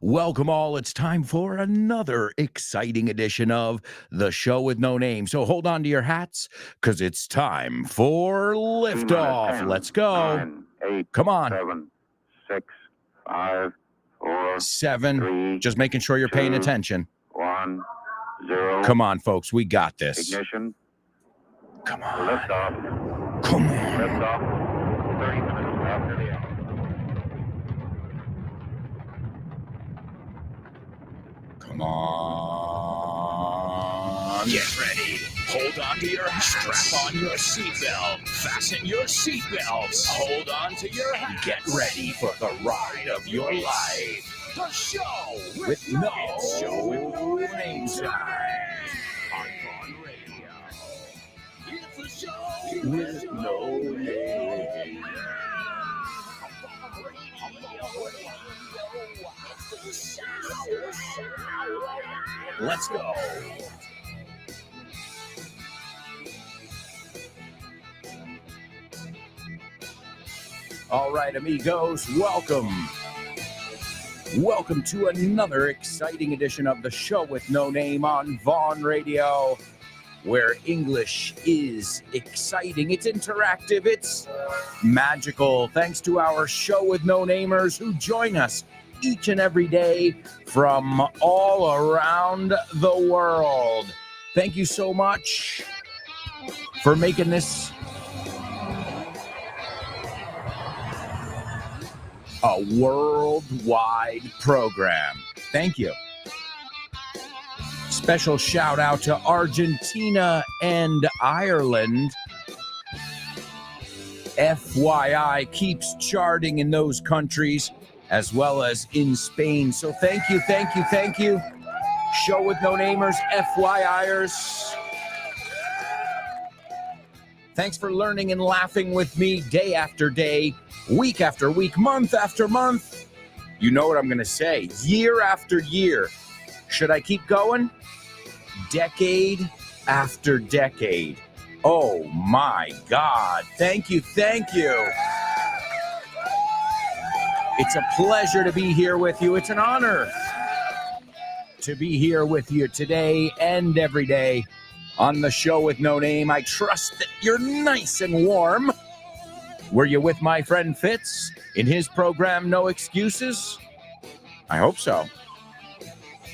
Welcome all. It's time for another exciting edition of The Show with No Name. So hold on to your hats because it's time for liftoff. 10, Let's go. 9, 8, Come on. 7, 6, 5, 4, 7. 3, Just making sure you're paying 2, attention. 1, 0. Come on, folks. We got this. Ignition. Come on. Liftoff. Come on. Liftoff. 30 minutes after the hour. Come on. Get ready. Hold on to your hats. Strap on your seatbelt. Fasten your seatbelts. Hold on to your hats. Get ready for the ride of your life. The show With no name sign. On Vaughn Radio. It's the show with no name. Let's go. All right, amigos, welcome. Welcome to another exciting edition of The Show with No Name on Vaughn Radio, where English is exciting, it's interactive, it's magical. Thanks to our Show with No Namers who join us each and every day from all around the world. Thank you so much for making this a worldwide program. Thank you. Special shout out to Argentina and Ireland. FYI keeps charting in those countries as well as in Spain. So thank you. Show with No Namers, FYIers. Thanks for learning and laughing with me day after day, week after week, month after month. You know what I'm going to say. Year after year. Should I keep going? Decade after decade. Oh my God. Thank you. It's a pleasure to be here with you. It's an honor to be here with you today and every day on The Show with No Name. I trust that you're nice and warm. Were you with my friend Fitz in his program, No Excuses? I hope so.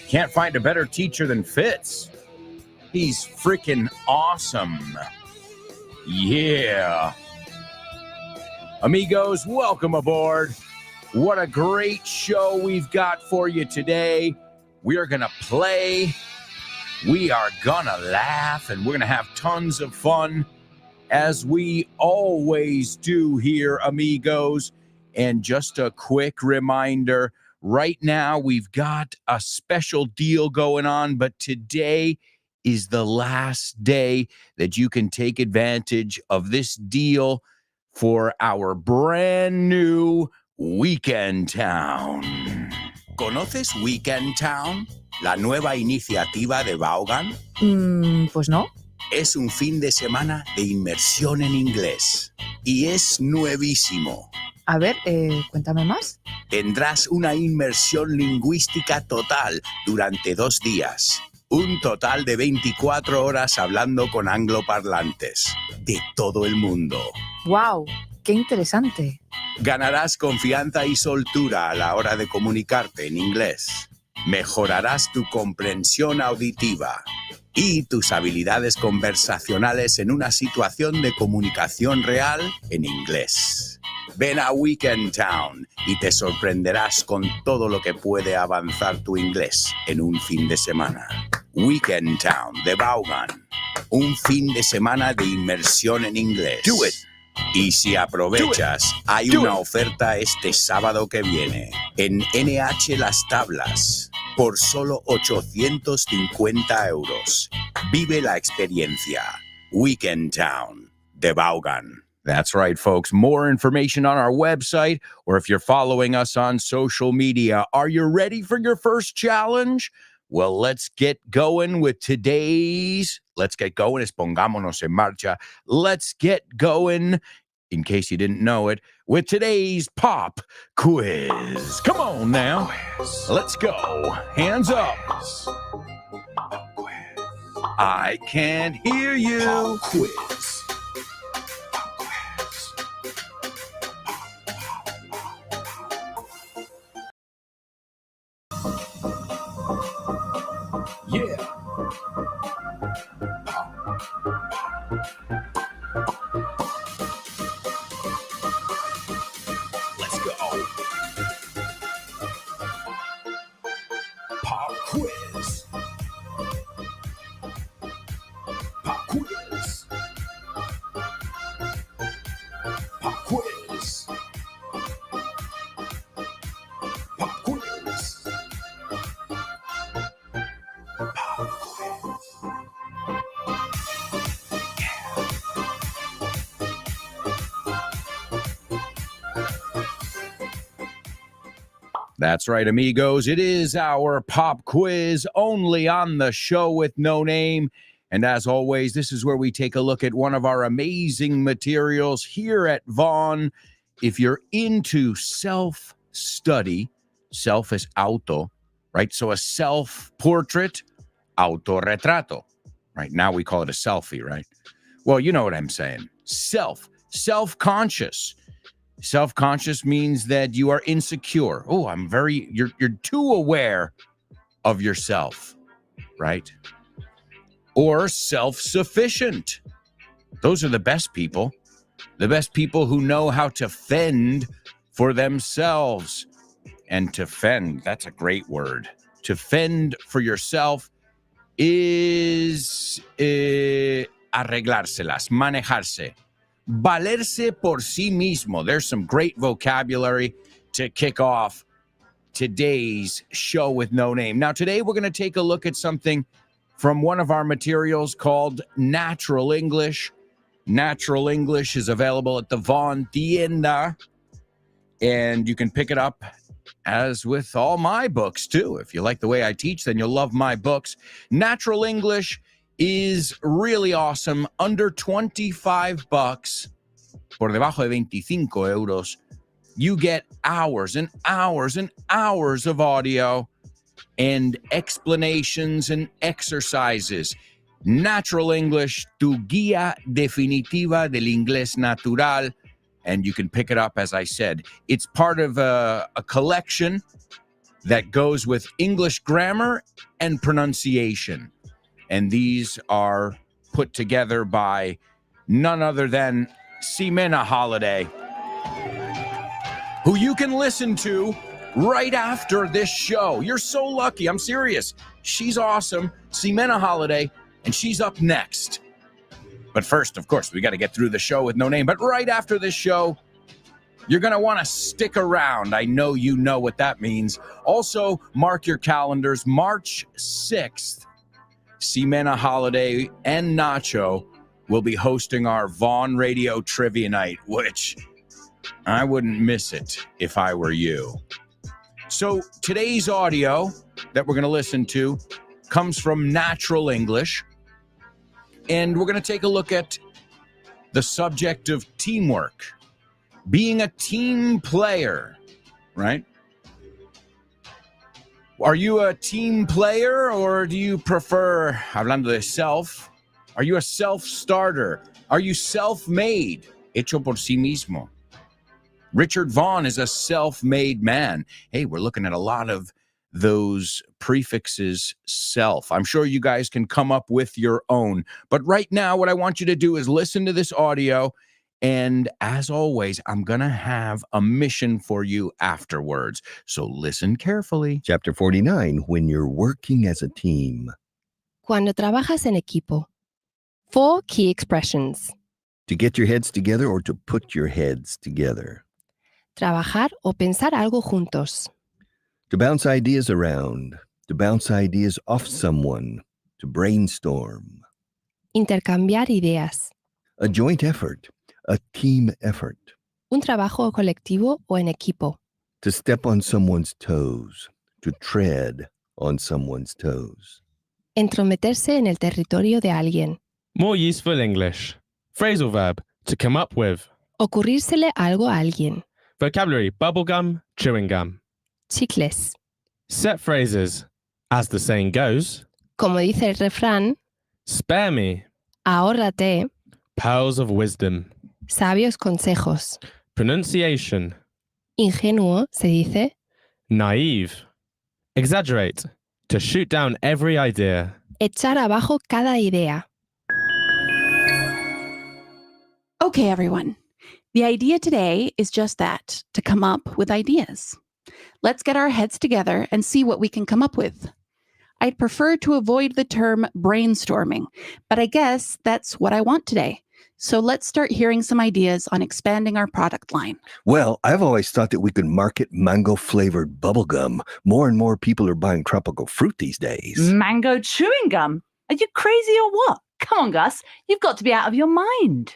Can't find a better teacher than Fitz. He's freaking awesome. Yeah. Amigos, welcome aboard. What a great show we've got for you today. We are going to play. We are going to laugh, and we're going to have tons of fun, as we always do here, amigos. And just a quick reminder, right now we've got a special deal going on, but today is the last day that you can take advantage of this deal for our brand new Weekend Town. ¿Conoces Weekend Town? La nueva iniciativa de Vaughan. Pues no. Es un fin de semana de inmersión en inglés y es nuevísimo. A ver, cuéntame más. Tendrás una inmersión lingüística total durante 2 días. Un total de 24 horas hablando con angloparlantes de todo el mundo. ¡Wow! ¡Qué interesante! Ganarás confianza y soltura a la hora de comunicarte en inglés. Mejorarás tu comprensión auditiva y tus habilidades conversacionales en una situación de comunicación real en inglés. Ven a Weekend Town y te sorprenderás con todo lo que puede avanzar tu inglés en un fin de semana. Weekend Town de Vaughan. Un fin de semana de inmersión en inglés. Do it. Y si aprovechas, hay una oferta este sábado que viene en NH Las Tablas por solo 850 euros. Vive la experiencia. Weekend Town de Vaughan. That's right, folks. More information on our website, or if you're following us on social media. Are you ready for your first challenge? Well, let's get going with today's. Let's get going. Pongámonos en marcha. Let's get going in case you didn't know it, with today's pop quiz. Come on now. Let's go. Hands up. I can't hear you. Quiz. Yeah. Let's go. Pop quiz. Pop quiz. Pop quiz. Pop quiz. That's right, amigos. It is our pop quiz only on the show with no name. And as always, this is where we take a look at one of our amazing materials here at Vaughn. If you're into self-study, self is auto, right? So a self-portrait, autorretrato, right? Now we call it a selfie, right? Well, you know what I'm saying. Self-conscious. Self-conscious means that you are insecure. Oh, you're too aware of yourself, right? Or self-sufficient. Those are the best people who know how to fend for themselves. And to fend, that's a great word. To fend for yourself is arreglárselas, manejarse. Valerse por sí mismo. There's some great vocabulary to kick off today's show with no name. Now, today we're going to take a look at something from one of our materials called Natural English. Natural English is available at the Vaughn Tienda, and you can pick it up as with all my books, too. If you like the way I teach, then you'll love my books. Natural English is really awesome. Under $25, por debajo de 25 euros, you get hours and hours and hours of audio and explanations and exercises. Natural English, tu guía definitiva del inglés natural. And you can pick it up, as I said. It's part of a collection that goes with English grammar and pronunciation. And these are put together by none other than Ximena Holiday, who you can listen to right after this show. You're so lucky. I'm serious. She's awesome. Ximena Holiday, and she's up next. But first, of course, we got to get through the show with no name. But right after this show, you're going to want to stick around. I know you know what that means. Also, mark your calendars. March 6th, Ximena Holiday and Nacho will be hosting our Vaughn Radio Trivia Night, which I wouldn't miss it if I were you. So today's audio that we're going to listen to comes from Natural English, and we're going to take a look at the subject of teamwork, being a team player, right? Are you a team player, or do you prefer, hablando de self, are you a self-starter? Are you self-made? Hecho por sí mismo. Richard Vaughn is a self-made man. Hey, we're looking at a lot of those prefixes self. I'm sure you guys can come up with your own. But right now, what I want you to do is listen to this audio. And as always, I'm going to have a mission for you afterwards. So listen carefully. Chapter 49, when you're working as a team. Cuando trabajas en equipo. 4 key expressions. To get your heads together or to put your heads together. Trabajar o pensar algo juntos. To bounce ideas around. To bounce ideas off someone. To brainstorm. Intercambiar ideas. A joint effort. A team effort. Un trabajo colectivo o en equipo. To step on someone's toes. To tread on someone's toes. Entrometerse en el territorio de alguien. More useful English. Phrasal verb, to come up with. ocurrírsele algo a alguien. Vocabulary: bubblegum, chewing gum. Chicles. Set phrases: as the saying goes, Como dice el refrán, spare me, ahórrate, pearls of wisdom. sabios consejos. Pronunciation: Ingenuo se dice, naive. Exaggerate: to shoot down every idea. echar abajo cada idea. Okay, everyone. The idea today is just that, to come up with ideas. Let's get our heads together and see what we can come up with. I'd prefer to avoid the term brainstorming, but I guess that's what I want today. So let's start hearing some ideas on expanding our product line. Well, I've always thought that we could market mango-flavored bubblegum. More and more people are buying tropical fruit these days. Mango chewing gum? Are you crazy or what? Come on, Gus. You've got to be out of your mind.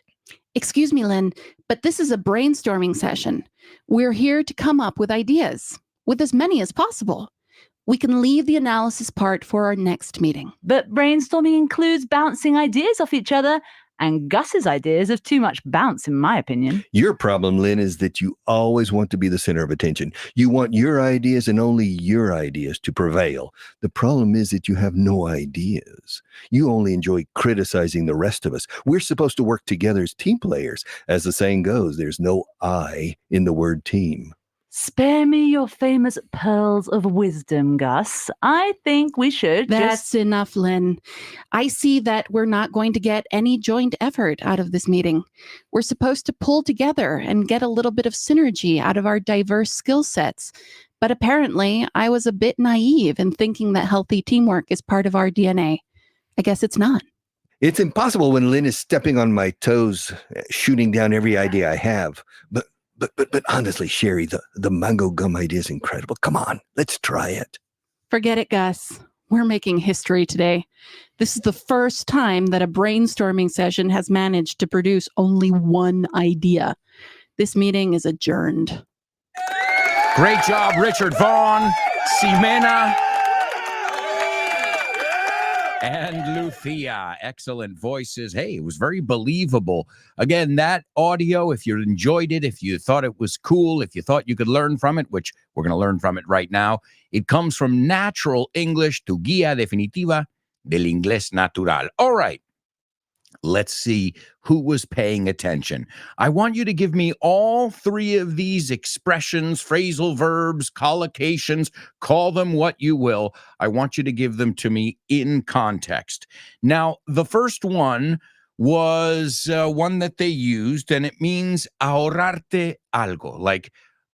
Excuse me, Lynn, but this is a brainstorming session. We're here to come up with ideas, with as many as possible. We can leave the analysis part for our next meeting. But brainstorming includes bouncing ideas off each other, and Gus's ideas have too much bounce, in my opinion. Your problem, Lynn, is that you always want to be the center of attention. You want your ideas and only your ideas to prevail. The problem is that you have no ideas. You only enjoy criticizing the rest of us. We're supposed to work together as team players. As the saying goes, there's no I in the word team. Spare me your famous pearls of wisdom, Gus. I think we should That's enough, Lynn. I see that we're not going to get any joint effort out of this meeting. We're supposed to pull together and get a little bit of synergy out of our diverse skill sets. But apparently, I was a bit naive in thinking that healthy teamwork is part of our DNA. I guess it's not. It's impossible when Lynn is stepping on my toes, shooting down every idea I have. But honestly, Sherry, the mango gum idea is incredible. Come on, let's try it. Forget it, Gus. We're making history today. This is the first time that a brainstorming session has managed to produce only one idea. This meeting is adjourned. Great job, Richard Vaughn, Ximena, and Lucia. Excellent voices. Hey, it was very believable. Again, that audio, if you enjoyed it, if you thought it was cool, if you thought you could learn from it, which we're going to learn from it right now, it comes from Natural English, tu guía definitiva del inglés natural. All right. Let's see who was paying attention. I want you to give me all three of these expressions, phrasal verbs, collocations, call them what you will. I want you to give them to me in context. Now, the first one was one that they used, and it means ahorrarte algo, like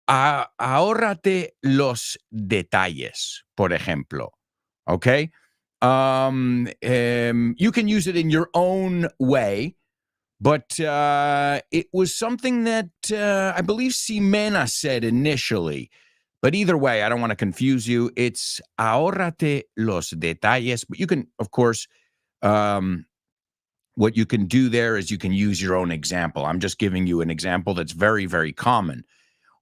ahórrate los detalles, por ejemplo. Okay? You can use it in your own way, but it was something that I believe Ximena said initially. But either way, I don't want to confuse you. It's ahórrate los detalles. But you can, of course, what you can do there is you can use your own example. I'm just giving you an example that's very, very common.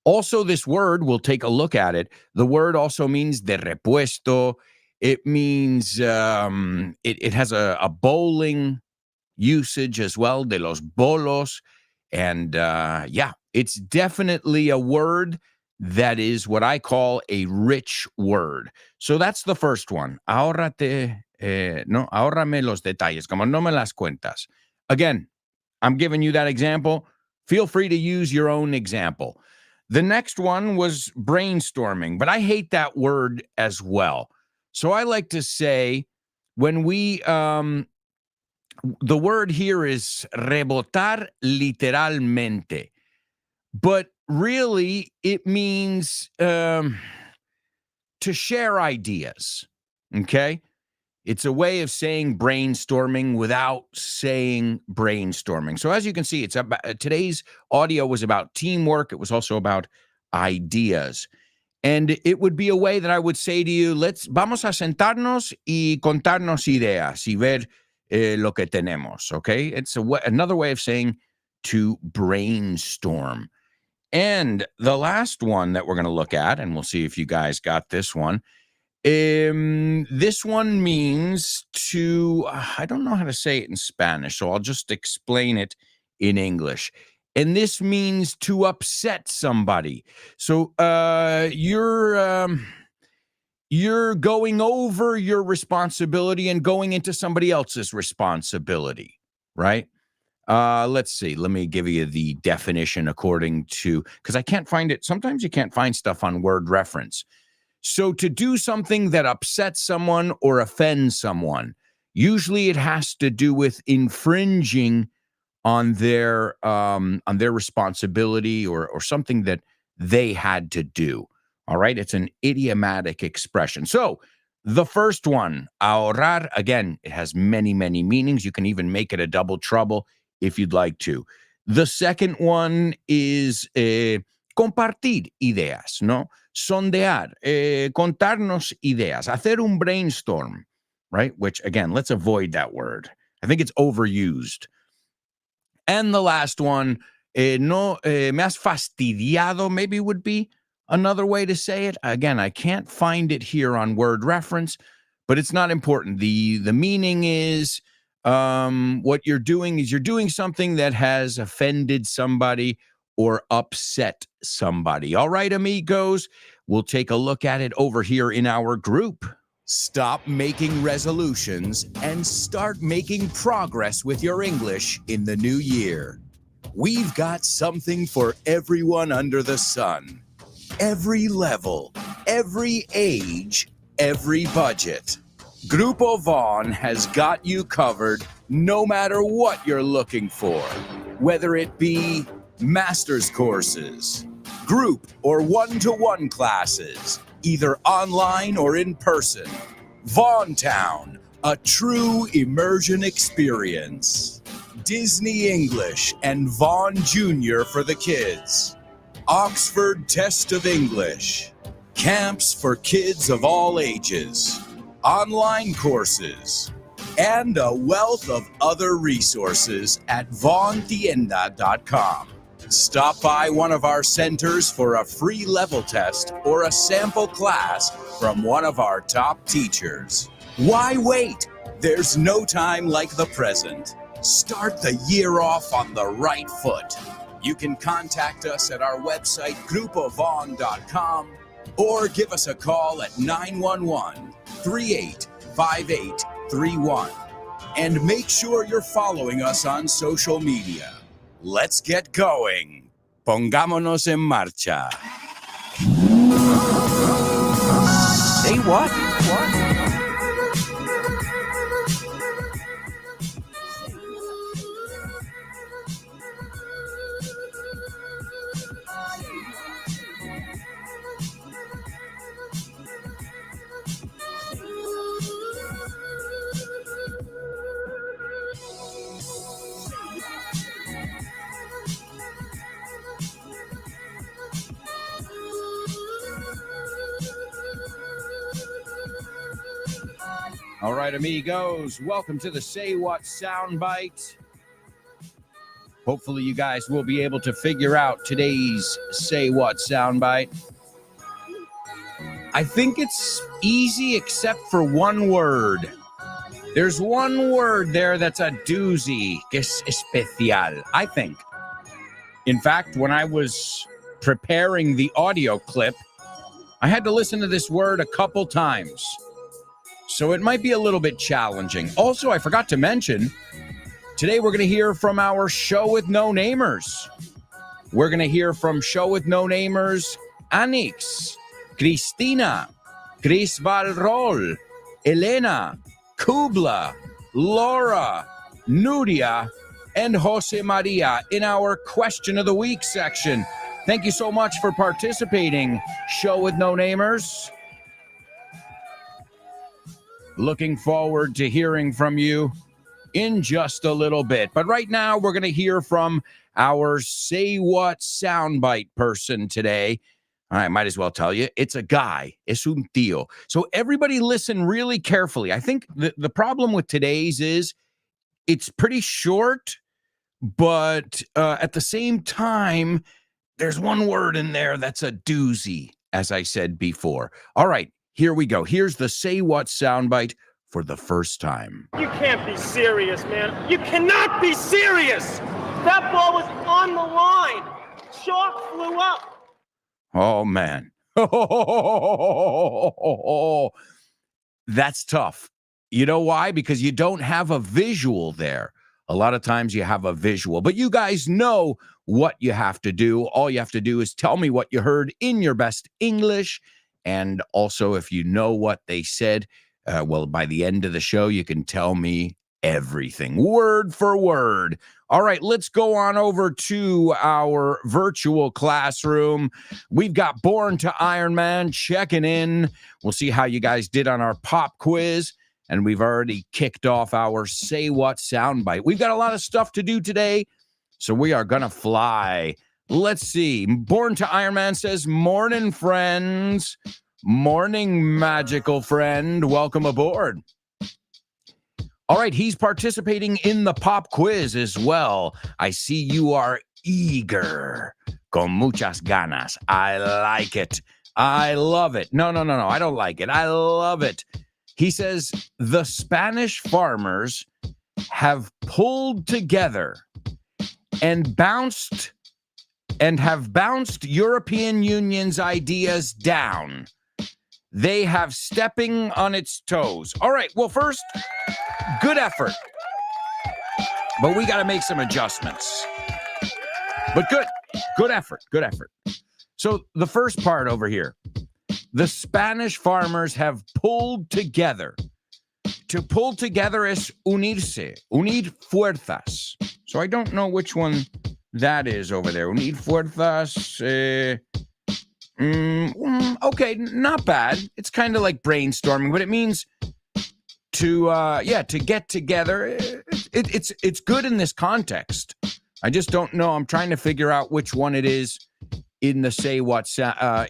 Also, this word, we'll take a look at it. The word also means de repuesto. It means it has a bowling usage as well, de los bolos. And yeah, it's definitely a word that is what I call a rich word. So that's the first one. Ahórrame los detalles, como no me las cuentas. Again, I'm giving you that example. Feel free to use your own example. The next one was brainstorming, but I hate that word as well. So I like to say when we, the word here is rebotar literalmente, but really it means to share ideas, okay? It's a way of saying brainstorming without saying brainstorming. So as you can see, it's about, today's audio was about teamwork. It was also about ideas. And it would be a way that I would say to you, vamos a sentarnos y contarnos ideas y ver lo que tenemos, okay? It's another way of saying to brainstorm. And the last one that we're going to look at, and we'll see if you guys got this one, this one means to, I don't know how to say it in Spanish, so I'll just explain it in English. And this means to upset somebody. So you're going over your responsibility and going into somebody else's responsibility, right? Let's see. Let me give you the definition according to, because I can't find it. Sometimes you can't find stuff on word reference. So to do something that upsets someone or offends someone, usually it has to do with infringing on their responsibility or something that they had to do. All right, it's an idiomatic expression. So the first one, ahorrar, again, it has many, many meanings. You can even make it a double trouble if you'd like to. The second one is compartir ideas, ¿no? Sondear, contarnos ideas, hacer un brainstorm, right? Which, again, let's avoid that word. I think it's overused. And the last one, no, me has fastidiado, maybe would be another way to say it. Again, I can't find it here on word reference, but it's not important. The meaning is what you're doing is you're doing something that has offended somebody or upset somebody. All right, amigos, we'll take a look at it over here in our group. Stop making resolutions and start making progress with your English in the new year. We've got something for everyone under the sun. Every level, every age, every budget. Grupo Vaughn has got you covered no matter what you're looking for. Whether it be master's courses, group or one-to-one classes, either online or in person. Vaughntown, a true immersion experience. Disney English and Vaughan Jr. for the kids. Oxford Test of English. Camps for kids of all ages. Online courses. And a wealth of other resources at vaughntienda.com. Stop by one of our centers for a free level test or a sample class from one of our top teachers. Why wait? There's no time like the present. Start the year off on the right foot. You can contact us at our website, grupovaughn.com, or give us a call at 911-385831. And make sure you're following us on social media. Let's get going. Pongámonos en marcha. Say what? All right, amigos, welcome to the Say What Soundbite. Hopefully you guys will be able to figure out today's Say What Soundbite. I think it's easy except for one word. There's one word there that's a doozy, que es especial, I think. In fact, when I was preparing the audio clip, I had to listen to this word a couple times. So it might be a little bit challenging. Also, I forgot to mention, today we're going to hear from our Show with No Namers. We're going to hear from Show with No Namers, Anix, Cristina, Chris Valrol, Elena, Kubla, Laura, Nuria, and Jose Maria in our Question of the Week section. Thank you so much for participating, Show with No Namers. Looking forward to hearing from you in just a little bit. But right now, we're going to hear from our Say What Soundbite person today. I might as well tell you, it's a guy. Es un tío. So everybody listen really carefully. I think the problem with today's is it's pretty short, but at the same time, there's one word in there that's a doozy, as I said before. All right. Here we go. Here's the Say What Soundbite for the first time. You can't be serious, man. You cannot be serious. That ball was on the line. Chalk flew up. Oh, man. That's tough. You know why? Because you don't have a visual there. A lot of times you have a visual, but you guys know what you have to do. All you have to do is tell me what you heard in your best English. And also, if you know what they said, well, by the end of the show, you can tell me everything, word for word. All right, let's go on over to our virtual classroom. We've got Born to Iron Man checking in. We'll see how you guys did on our pop quiz. And we've already kicked off our Say What soundbite. We've got a lot of stuff to do today, so we are going to fly. Let's see. Born to Iron Man says, morning, friends. Morning, magical friend. Welcome aboard. All right, he's participating in the pop quiz as well. I see you are eager. Con muchas ganas. I like it. I love it. No, I don't like it. I love it. He says, the Spanish farmers have pulled together and have bounced European Union's ideas down. They have stepping on its toes. All right, well, first, good effort. But we got to make some adjustments. But good effort. So the first part over here. The Spanish farmers have pulled together. To pull together is unirse, unir fuerzas. So I don't know which one that is over there. Unir fuerzas. Okay, not bad. It's kind of like brainstorming, but it means to get together. It's good in this context. I just don't know. I'm trying to figure out which one it is in the Say What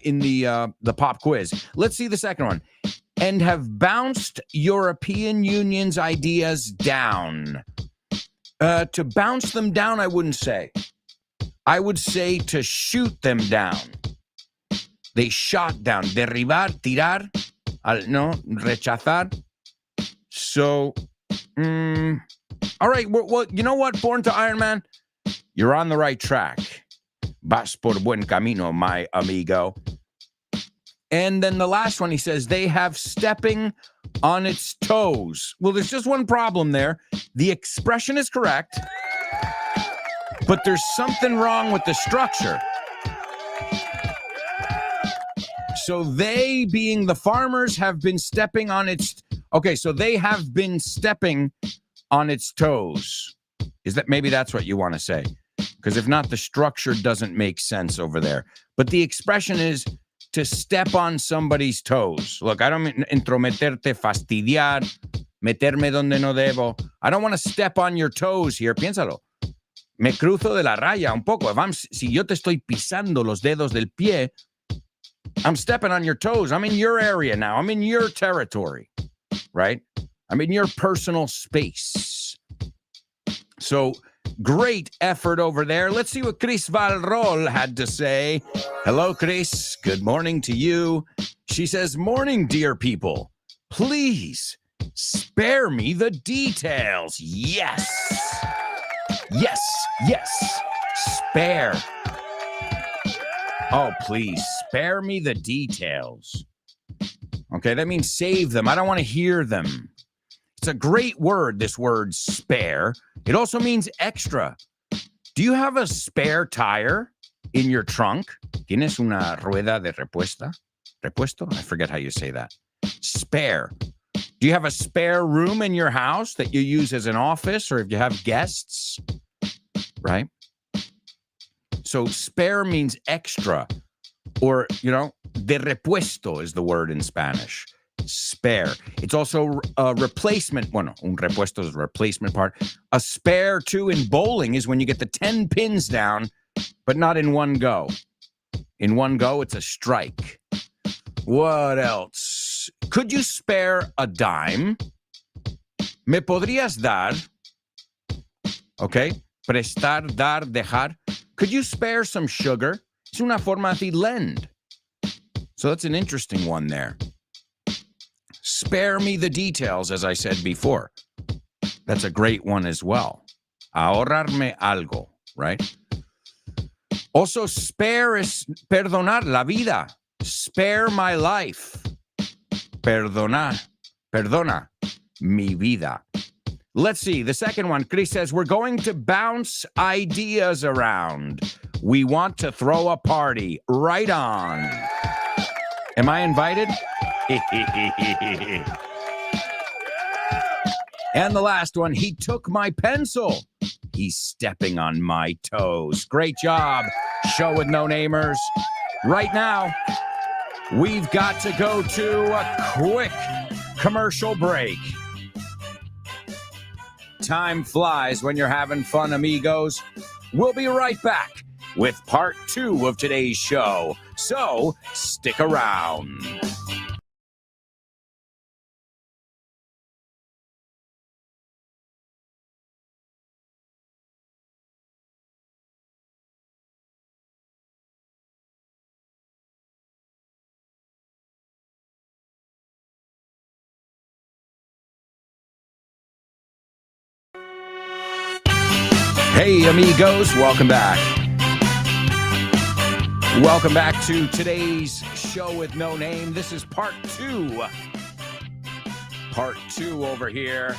in the pop quiz. Let's see the second one. And have bounced European Union's ideas down. To bounce them down, I wouldn't say. I would say to shoot them down. They shot down. Derribar, tirar, rechazar. So, all right. Well, you know what, Born to Iron Man? You're on the right track. Vas por buen camino, my amigo. And then the last one, he says, they have stepping on its toes. Well, there's just one problem there. The expression is correct, but there's something wrong with the structure. So they, being the farmers, have been stepping on its... Okay, so they have been stepping on its toes. Is that maybe that's what you want to say? Because if not, the structure doesn't make sense over there. But the expression is to step on somebody's toes. Look, I don't mean entrometerte, fastidiar, meterme donde no debo. I don't want to step on your toes here. Piénsalo. Me cruzo de la raya un poco. Si yo te estoy pisando los dedos del pie, I'm stepping on your toes. I'm in your area now. I'm in your territory, right? I'm in your personal space. So great effort over there. Let's see what Chris Valrol had to say. Hello, Chris. Good morning to you. She says, morning, dear people. Please spare me the details. Yes. Spare. Oh, please, spare me the details. Okay, that means save them. I don't want to hear them. It's a great word, this word spare. It also means extra. Do you have a spare tire in your trunk? ¿Tienes una rueda de repuesto? I forget how you say that. Spare. Do you have a spare room in your house that you use as an office or if you have guests? Right? So spare means extra, or, de repuesto is the word in Spanish. Spare. It's also a replacement. Bueno, un repuesto is a replacement part. A spare, too, in bowling is when you get the 10 pins down, but not in one go. In one go, it's a strike. What else? Could you spare a dime? ¿Me podrías dar? Okay. Prestar, dar, dejar. Could you spare some sugar? Es una forma de lend. So that's an interesting one there. Spare me the details, as I said before. That's a great one as well. Ahorrarme algo. right? Also, spare is perdonar, la vida. Spare my life. Perdona, mi vida. Let's see. The second one, Chris says, we're going to bounce ideas around. We want to throw a party. Right on. Am I invited? And the last one, he took my pencil. He's stepping on my toes. Great job, show with no namers. Right now, we've got to go to a quick commercial break. Time flies when you're having fun, amigos. We'll be right back with part 2 of today's show. So stick around. Hey, amigos, welcome back. Welcome back to today's show with no name. This is part 2. Part 2 over here.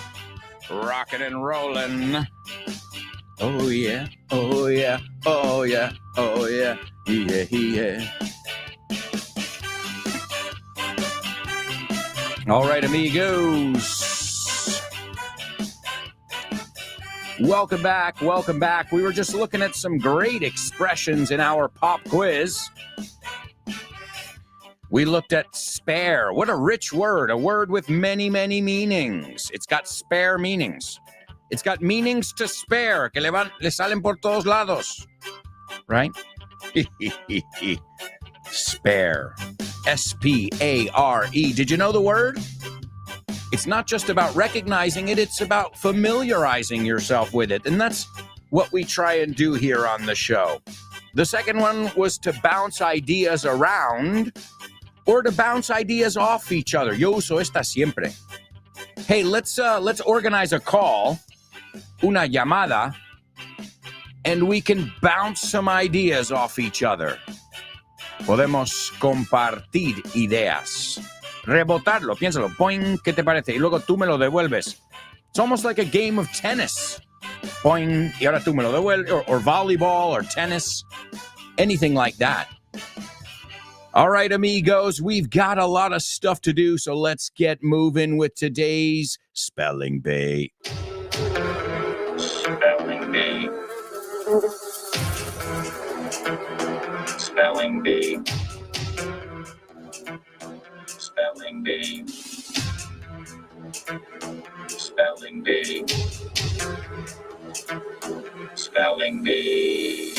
Rocking and rolling. Oh, yeah. Oh, yeah. Oh, yeah. Oh, yeah. Yeah, yeah. All right, amigos. Welcome back. Welcome back. We were just looking at some great expressions in our pop quiz. We looked at spare. What a rich word. A word with many, many meanings. It's got spare meanings. It's got meanings to spare, que le salen por todos lados. Right? Spare. S-P-A-R-E. Did you know the word? It's not just about recognizing it, it's about familiarizing yourself with it. And that's what we try and do here on the show. The second one was to bounce ideas around or to bounce ideas off each other. Yo uso esta siempre. Hey, let's organize a call, una llamada, and we can bounce some ideas off each other. Podemos compartir ideas. Rebotarlo, piénsalo, boing, ¿qué te parece? Y luego tú me lo devuelves. It's almost like a game of tennis. Boing, y ahora tú me lo devuelves, or volleyball, or tennis, anything like that. All right, amigos, we've got a lot of stuff to do, so let's get moving with today's Spelling Bee. Spelling Bee. Spelling Bee. Spelling Bee. Spelling Bee. Spelling Bee.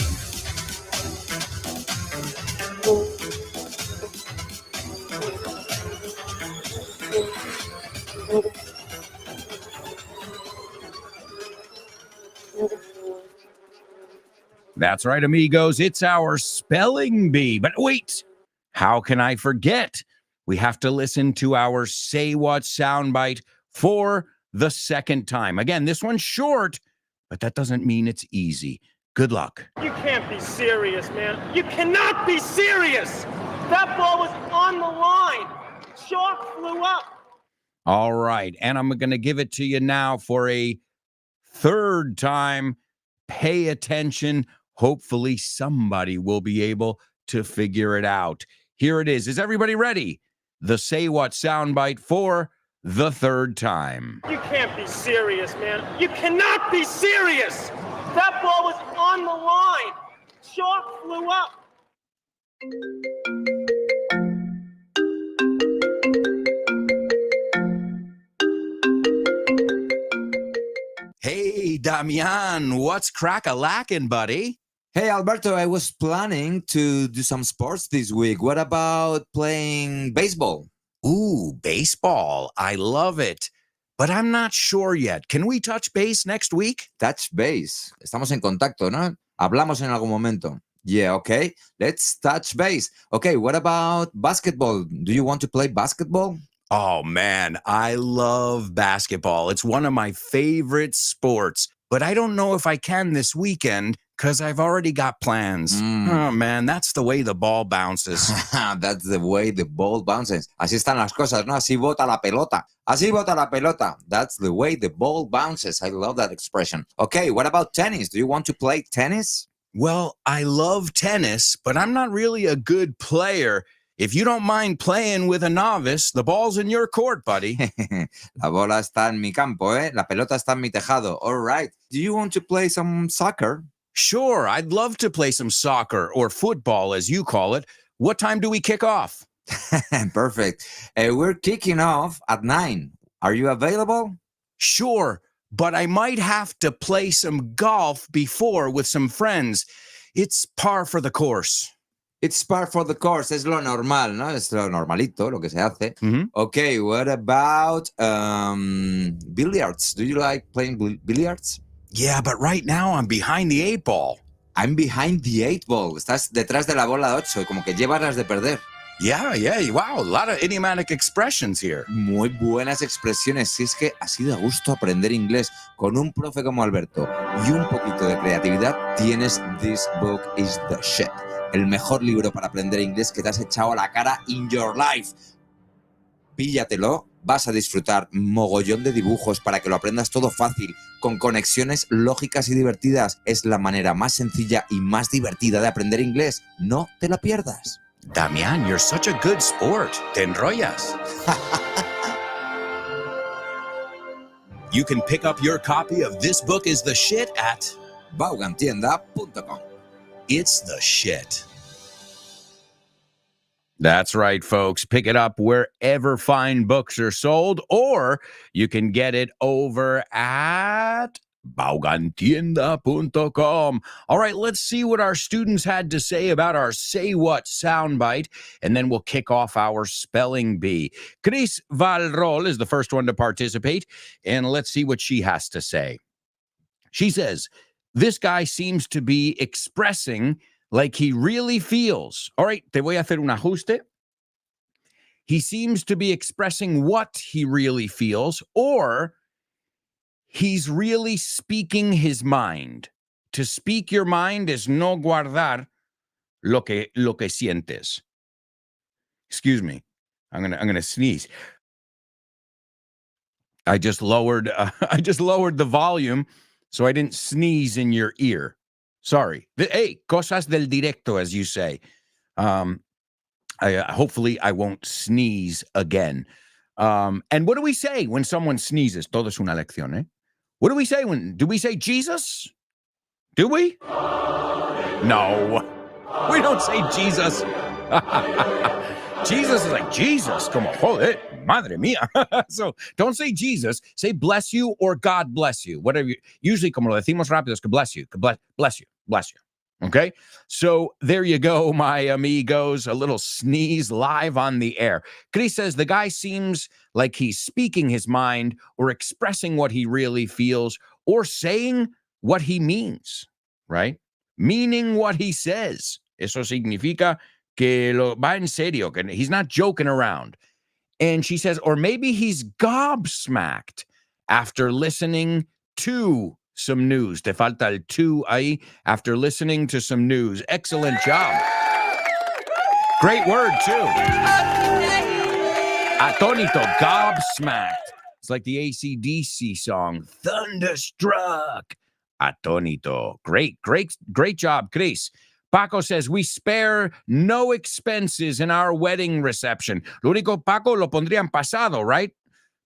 That's right, amigos. It's our Spelling Bee. But wait, how can I forget? We have to listen to our Say What soundbite for the second time. Again, this one's short, but that doesn't mean it's easy. Good luck. You can't be serious, man. You cannot be serious. That ball was on the line. Chalk flew up. All right, and I'm going to give it to you now for a third time. Pay attention. Hopefully somebody will be able to figure it out. Here it is. Is everybody ready? The Say What soundbite for the third time. You can't be serious, man. You cannot be serious. That ball was on the line. Chalk flew up. Hey, Damian, what's crack-a-lackin', buddy? Hey, Alberto, I was planning to do some sports this week. What about playing baseball? Ooh, baseball. I love it. But I'm not sure yet. Can we touch base next week? Touch base. Estamos en contacto, ¿no? Hablamos en algún momento. Yeah, okay. Let's touch base. Okay, what about basketball? Do you want to play basketball? Oh, man, I love basketball. It's one of my favorite sports. But I don't know if I can this weekend because I've already got plans. Oh, man, that's the way the ball bounces. That's the way the ball bounces. Así están las cosas, ¿no? Así bota la pelota. Así bota la pelota. That's the way the ball bounces. I love that expression. Okay, what about tennis? Do you want to play tennis? Well, I love tennis, but I'm not really a good player. If you don't mind playing with a novice, the ball's in your court, buddy. La bola está en mi campo, ¿eh? La pelota está en mi tejado. All right. Do you want to play some soccer? Sure, I'd love to play some soccer or football, as you call it. What time do we kick off? Perfect. We're kicking off at 9. Are you available? Sure, but I might have to play some golf before with some friends. It's par for the course. It's par for the course. Es lo normal, ¿no? Es lo normalito, lo que se hace. Mhm. Okay, what about billiards? Do you like playing billiards? Yeah, but right now I'm behind the 8 ball. I'm behind the 8 ball. Estás detrás de la bola 8, como que llevas las de perder. Yeah, wow, a lot of idiomatic expressions here. Muy buenas expresiones. Si es que así de gusto aprender inglés con un profe como Alberto y un poquito de creatividad, tienes This Book is the Shit. El mejor libro para aprender inglés que te has echado a la cara in your life. Píllatelo, vas a disfrutar mogollón de dibujos para que lo aprendas todo fácil, con conexiones lógicas y divertidas. Es la manera más sencilla y más divertida de aprender inglés. No te la pierdas. Damián, you're such a good sport. Te enrollas. You can pick up your copy of This Book is the Shit at Vaughantienda.com. It's the Shit. That's right, folks. Pick it up wherever fine books are sold, or you can get it over at vaughantienda.com. All right, let's see what our students had to say about our Say What soundbite, and then we'll kick off our spelling bee. Cris Valrol is the first one to participate, and let's see what she has to say. She says, this guy seems to be expressing like he really feels. All right, te voy a hacer un ajuste. He seems to be expressing what he really feels, or he's really speaking his mind. To speak your mind is no guardar lo que sientes. Excuse me. I'm gonna sneeze. I just lowered the volume so I didn't sneeze in your ear. Sorry. Hey, cosas del directo, as you say. Hopefully I won't sneeze again. And what do we say when someone sneezes? Todo es una lección, eh? What do we say do we say Jesus? Do we? No. We don't say Jesus. Jesus is like, Jesus, como joder, madre mía. So don't say Jesus, say bless you or God bless you. Whatever you, usually como lo decimos rápido es que bless you, bless you. Okay? So there you go, my amigos, a little sneeze live on the air. Chris says the guy seems like he's speaking his mind or expressing what he really feels or saying what he means, right? Meaning what he says. Eso significa que lo va en serio, que he's not joking around. And she says, or maybe he's gobsmacked after listening to some news. Te falta el to ahí. After listening to some news. Excellent job. Great word, too. Atónito, gobsmacked. It's like the AC/DC song, Thunderstruck. Atónito. Great job, Chris. Paco says, we spare no expenses in our wedding reception. Lo único, Paco, lo pondría en pasado, right?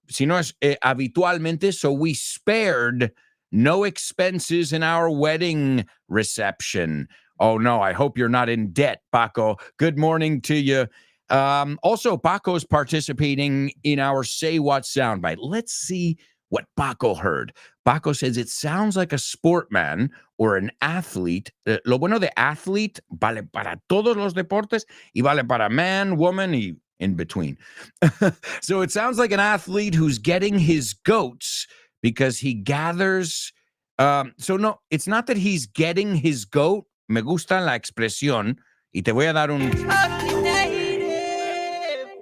Si no es habitualmente, so we spared no expenses in our wedding reception. Oh, no, I hope you're not in debt, Paco. Good morning to you. Also, Paco's participating in our Say What soundbite. Let's see what Paco heard. Paco says it sounds like a sportman or an athlete. Lo bueno de athlete vale para todos los deportes y vale para man, woman, y in between. So it sounds like an athlete who's getting his goats because he gathers. So no, it's not that he's getting his goat. Me gusta la expresión. Y te voy a dar un.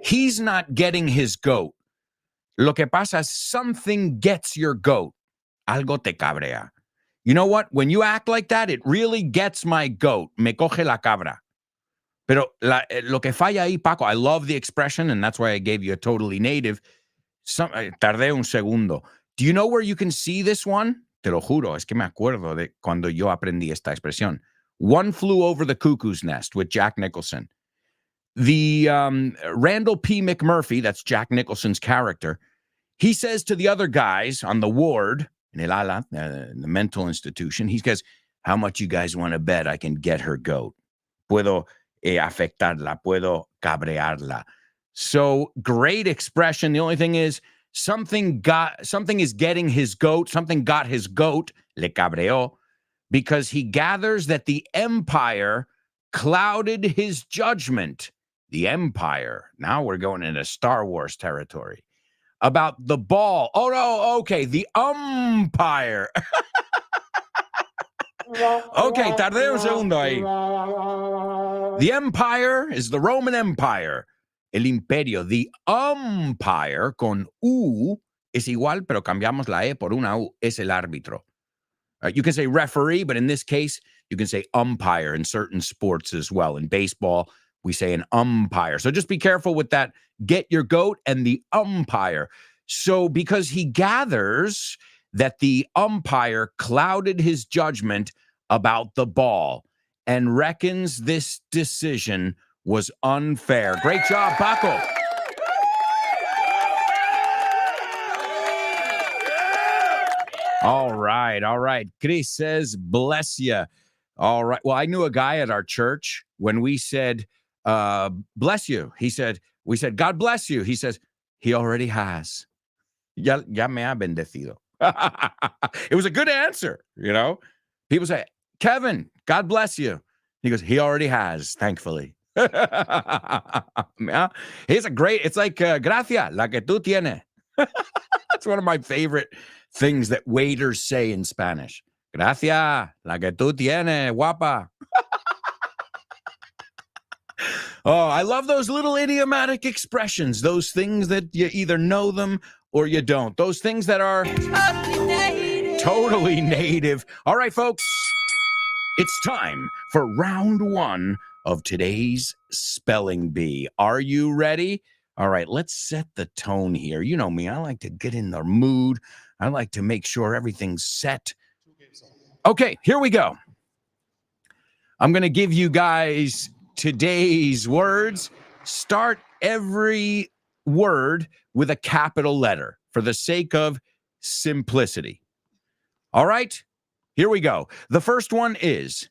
He's not getting his goat. Lo que pasa es something gets your goat. Algo te cabrea. You know what? When you act like that, it really gets my goat. Me coge la cabra. Pero lo que falla ahí, Paco, I love the expression, and that's why I gave you a totally native. Tardé un segundo. Do you know where you can see this one? Te lo juro, es que me acuerdo de cuando yo aprendí esta expresión. One Flew Over the Cuckoo's Nest with Jack Nicholson. The Randall P. McMurphy, that's Jack Nicholson's character, he says to the other guys on the ward, in el ala, the mental institution, he says, how much you guys want to bet I can get her goat? Puedo afectarla, puedo cabrearla. So great expression. The only thing is, something is getting his goat, something got his goat, le cabreó, because he gathers that the empire clouded his judgment. The empire. Now we're going into Star Wars territory. About the ball. Oh, no, okay, the umpire. Okay, tardé un segundo ahí. The empire is the Roman Empire. El imperio. The umpire, con U, es igual, pero cambiamos la E por una U. Es el árbitro. You can say referee, but in this case, you can say umpire in certain sports as well. In baseball, we say an umpire. So just be careful with that. Get your goat and the umpire. So because he gathers that the umpire clouded his judgment about the ball and reckons this decision was unfair. Great job, Paco. All right. Chris says, bless you. All right. Well, I knew a guy at our church when we said, bless you. We said, God bless you. He says, he already has. Ya me ha bendecido. It was a good answer, you know. People say, Kevin, God bless you. He goes, he already has, thankfully. It's like, gracias, la que tú tienes. That's one of my favorite things that waiters say in Spanish. Gracias, la que tú tienes, guapa. Oh, I love those little idiomatic expressions, those things that you either know them or you don't. Those things that are totally native. All right, folks, it's time for round one of today's Spelling Bee. Are you ready? All right, let's set the tone here. You know me, I like to get in the mood. I like to make sure everything's set. Okay, here we go. I'm going to give you guys today's words. Start every word with a capital letter for the sake of simplicity. All right, here we go. The first one is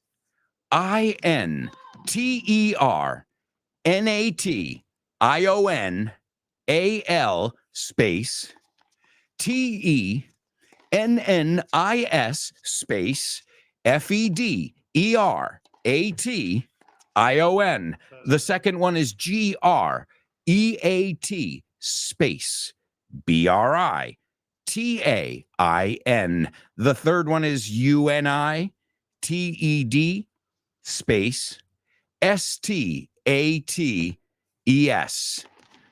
INTERNATIONAL space TENNIS space FEDERATION. The second one is GREAT space BRITAIN. The third one is UNITED space STATES.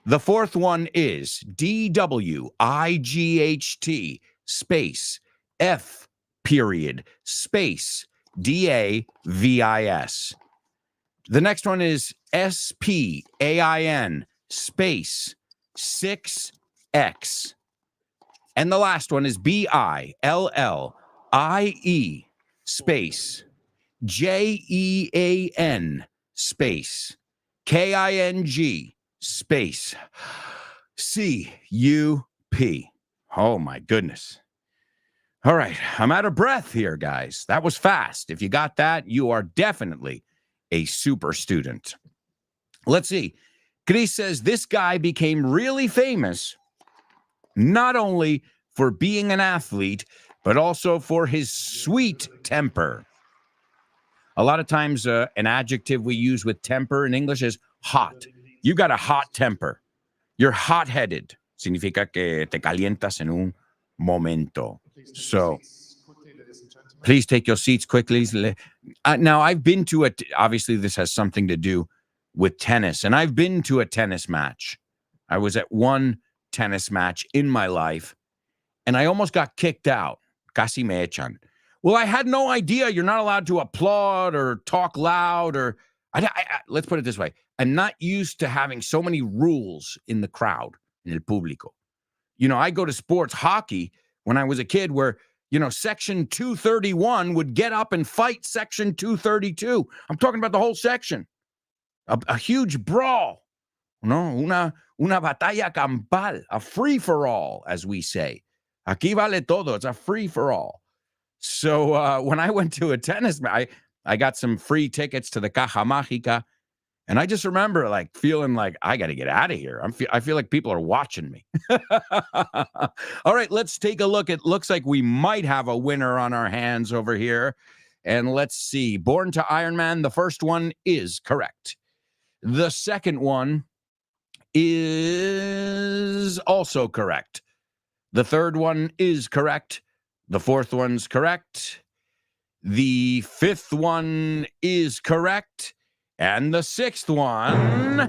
The fourth one is DWIGHT space F period space DAVIS. The next one is SPAIN space 6X. And the last one is BILLIE space JEAN space KING space CUP. Oh my goodness. All right, I'm out of breath here, guys. That was fast. If you got that, you are definitely a super student. Let's see. Chris says this guy became really famous not only for being an athlete, but also for his sweet temper. A lot of times, an adjective we use with temper in English is hot. You got a hot temper. You're hot-headed. Significa que te calientas en un momento. So, please take your seats quickly. Now, I've been to obviously this has something to do with tennis, and I've been to a tennis match. I was at one tennis match in my life, and I almost got kicked out. Casi me echan. Well, I had no idea you're not allowed to applaud or talk loud or let's put it this way. I'm not used to having so many rules in the crowd, in el público. You know, I go to sports hockey when I was a kid where, you know, section 231 would get up and fight section 232. I'm talking about the whole section. A huge brawl. No, una batalla campal, a free-for-all, as we say. Aquí vale todo. It's a free-for-all. So when I went to a tennis match, I got some free tickets to the Caja Mágica, and I just remember like feeling like I got to get out of here. I feel like people are watching me. All right, let's take a look. It looks like we might have a winner on our hands over here. And let's see. Born to Iron Man, the first one is correct. The second one is also correct. The third one is correct. The fourth one's correct. The fifth one is correct. And the sixth one,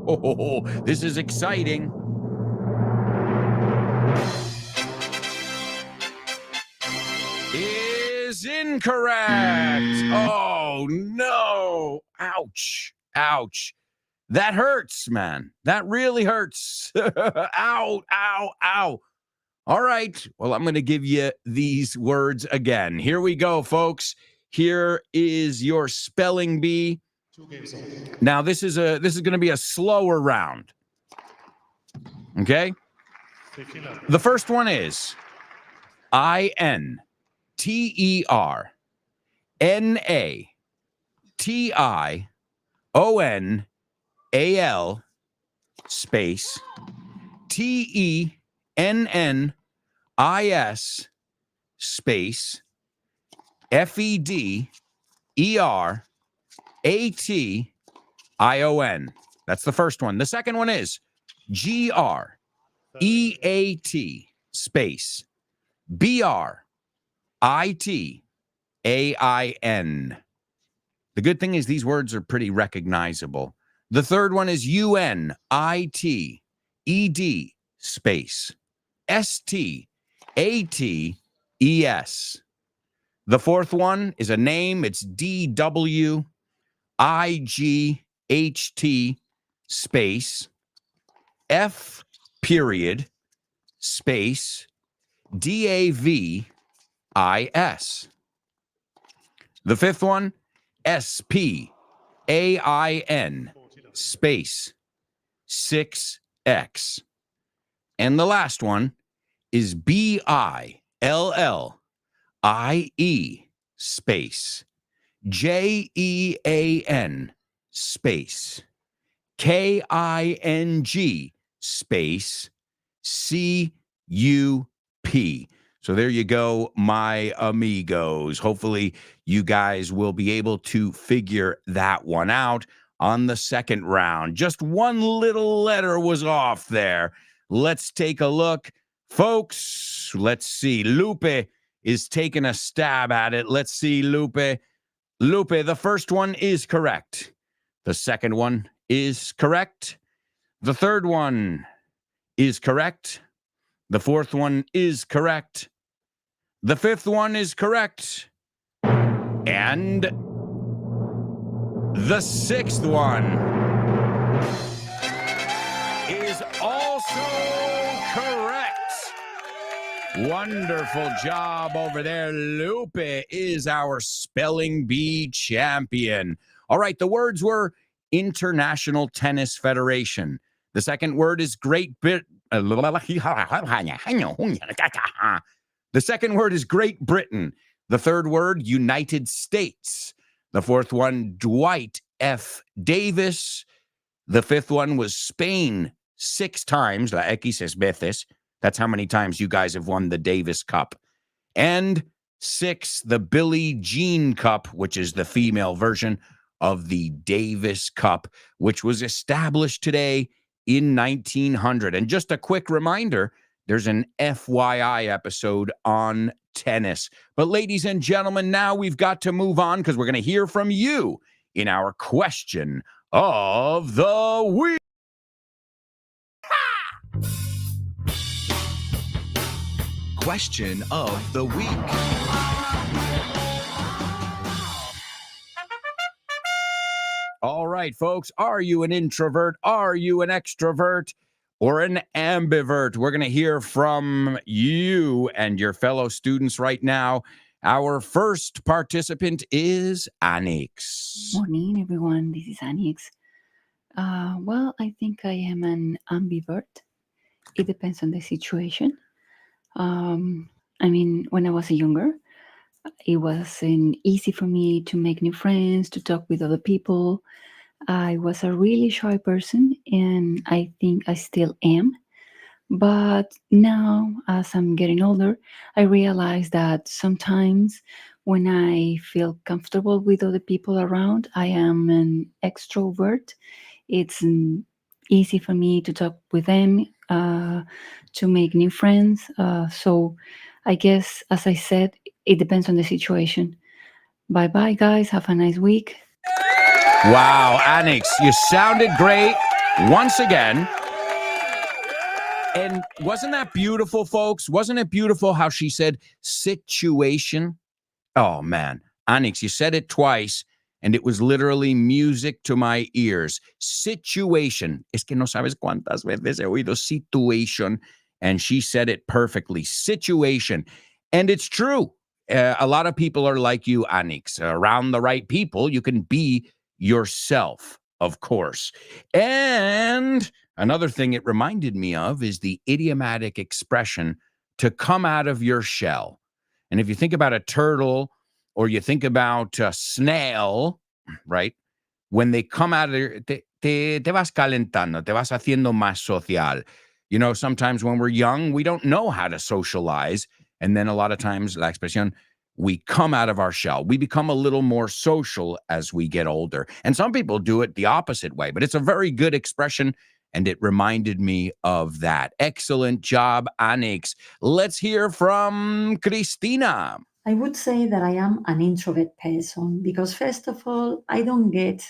oh, this is exciting. Is incorrect. Oh, no. Ouch. Ouch. That hurts, man. That really hurts. Ow, ow, ow. All right. Well, I'm going to give you these words again. Here we go, folks. Here is your spelling bee. Now, this is going to be a slower round. Okay? The first one is INTERNATIONAL space TENNIS space FEDERATION. That's the first one. The second one is GREAT space BRITAIN. The good thing is these words are pretty recognizable. The third one is UNITED space STATES. The fourth one is a name. It's DWIGHT space F period space DAVIS. The fifth one, SPAIN space 6X. And the last one is BILLIE space JEAN space KING space CUP. So there you go, my amigos. Hopefully you guys will be able to figure that one out on the second round. Just one little letter was off there. Let's take a look. Folks, let's see. Lupe is taking a stab at it. Let's see, Lupe. Lupe, the first one is correct. The second one is correct. The third one is correct. The fourth one is correct. The fifth one is correct. And the sixth one is also correct. Wonderful job over there. Lupe is our spelling bee champion. All right, the words were International Tennis Federation. The second word is Great Britain. The second word is Great Britain. The third word, United States. The fourth one, Dwight F. Davis. The fifth one was Spain 6 times, la X es veces. That's how many times you guys have won the Davis Cup. And 6, the Billie Jean Cup, which is the female version of the Davis Cup, which was established today in 1900. And just a quick reminder, there's an FYI episode on tennis. But ladies and gentlemen, now we've got to move on because we're going to hear from you in our question of the week. Question of the week. right, folks. Are you an introvert? Are you an extrovert? Or an ambivert? We're going to hear from you and your fellow students right now. Our first participant is Anix. Morning, everyone. This is Anix. Well, I think I am an ambivert. It depends on the situation. I mean, when I was younger, it wasn't easy for me to make new friends, to talk with other people. I was a really shy person, and I think I still am. But now, as I'm getting older, I realize that sometimes when I feel comfortable with other people around, I am an extrovert. It's easy for me to talk with them, to make new friends. So I guess, as I said, it depends on the situation. Bye bye, guys. Have a nice week. Wow, Anix, you sounded great once again. And wasn't that beautiful, folks? Wasn't it beautiful how she said situation? Oh, man. Anix, you said it twice, and it was literally music to my ears. Situation. Es que no sabes cuántas veces he oído situation, and she said it perfectly. Situation. And it's true. A lot of people are like you, Anix. Around the right people, you can be yourself, of course. And another thing it reminded me of is the idiomatic expression to come out of your shell. And if you think about a turtle or you think about a snail, right? When they come out of there, te vas calentando, te vas haciendo más social. You know, sometimes when we're young, we don't know how to socialize. And then a lot of times, la expresión, we come out of our shell. We become a little more social as we get older. And some people do it the opposite way, but it's a very good expression. And it reminded me of that. Excellent job, Anix. Let's hear from Cristina. I would say that I am an introvert person because, first of all, I don't get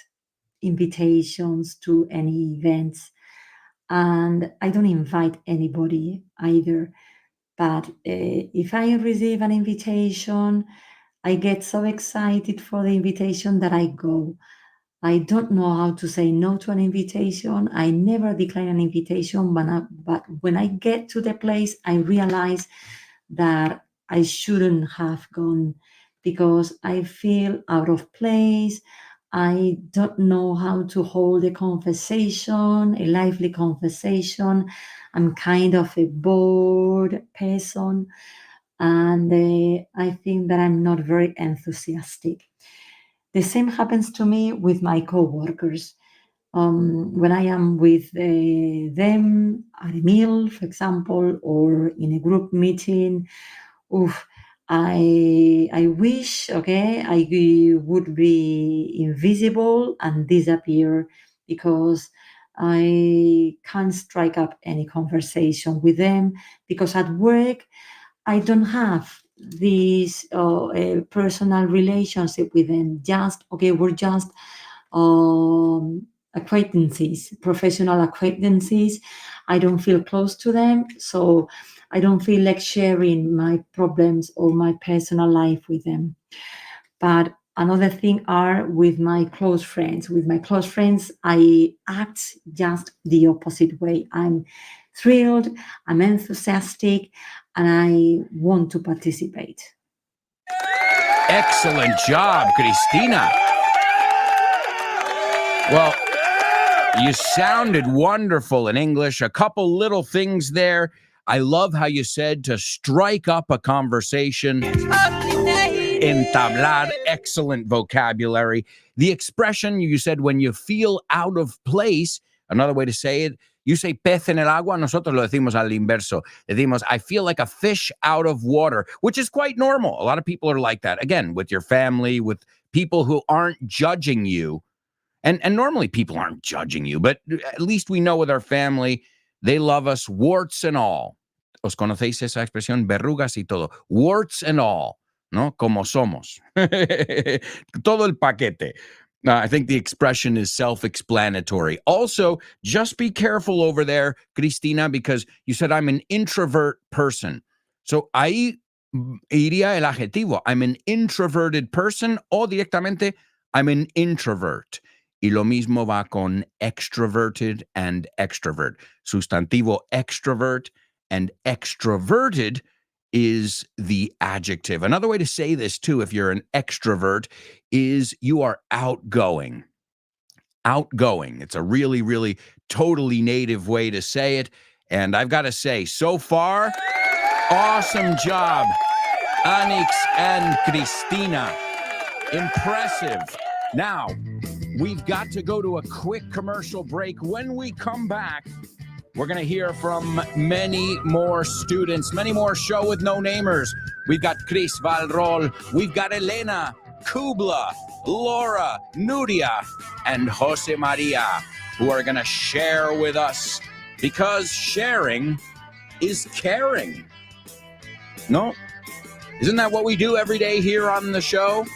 invitations to any events and I don't invite anybody either. But if I receive an invitation, I get so excited for the invitation that I go. I don't know how to say no to an invitation. I never decline an invitation, but when I get to the place, I realize that I shouldn't have gone because I feel out of place. I don't know how to hold a conversation, a lively conversation. I'm kind of a bored person, and I think that I'm not very enthusiastic. The same happens to me with my coworkers. When I am with them at a meal, for example, or in a group meeting, oof, I wish, okay, I would be invisible and disappear because I can't strike up any conversation with them because at work I don't have this personal relationship with them. Just, okay, we're just acquaintances, professional acquaintances. I don't feel close to them, so I don't feel like sharing my problems or my personal life with them. But another thing are with my close friends. With my close friends, I act just the opposite way. I'm thrilled, I'm enthusiastic, and I want to participate. Excellent job, Cristina. Well, you sounded wonderful in English. A couple little things there. I love how you said to strike up a conversation. Entablar, excellent vocabulary. The expression you said when you feel out of place, another way to say it, you say pez en el agua, nosotros lo decimos al inverso. Decimos, I feel like a fish out of water, which is quite normal. A lot of people are like that. Again, with your family, with people who aren't judging you. And normally people aren't judging you, but at least we know with our family, they love us, warts and all. ¿Os conocéis esa expresión? Verrugas y todo. Warts and all, ¿no? Como somos. Todo el paquete. I think the expression is self-explanatory. Also, just be careful over there, Cristina, because you said I'm an introvert person. So ahí iría el adjetivo. I'm an introverted person o directamente I'm an introvert. Y lo mismo va con extroverted and extrovert. Sustantivo extrovert and extroverted is the adjective. Another way to say this, too, if you're an extrovert, is you are outgoing. Outgoing. It's a really, really totally native way to say it. And I've got to say, so far, awesome job, Anix and Cristina. Impressive. Now, we've got to go to a quick commercial break. When we come back, we're going to hear from many more students, many more Show with No Namers. We've got Chris Valrol, we've got Elena, Kubla, Laura, Nuria, and Jose Maria, who are going to share with us, because sharing is caring. No? Isn't that what we do every day here on the show?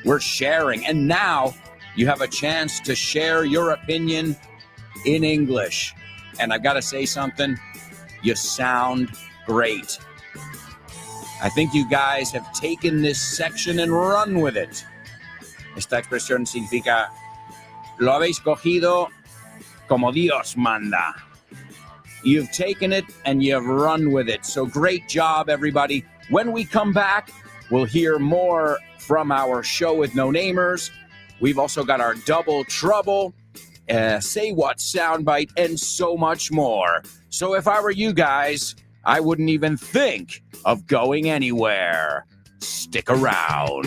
We're sharing. And now you have a chance to share your opinion in English. And I've got to say something. You sound great. I think you guys have taken this section and run with it. Esta expresión significa, lo habéis cogido como Dios manda. You've taken it and you've run with it. So great job, everybody. When we come back, we'll hear more from our Show with No Namers. We've also got our Double Trouble, Say What soundbite, and so much more. So if I were you guys, I wouldn't even think of going anywhere. Stick around.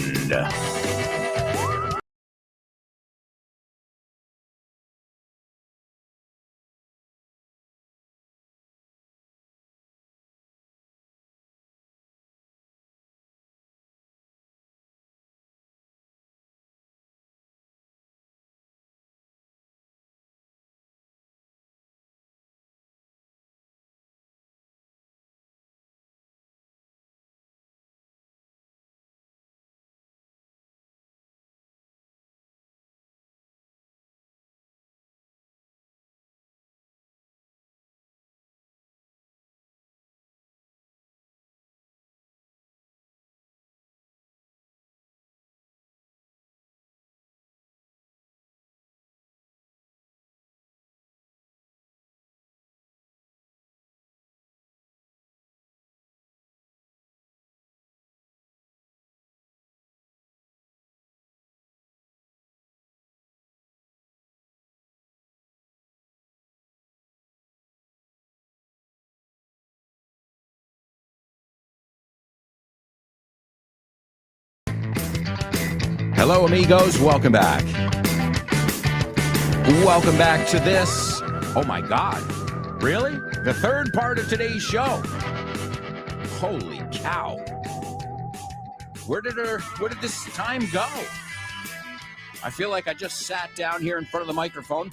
Hello, amigos. Welcome back. Welcome back to this. Oh, my God. Really? The third part of today's show. Holy cow. Where did this time go? I feel like I just sat down here in front of the microphone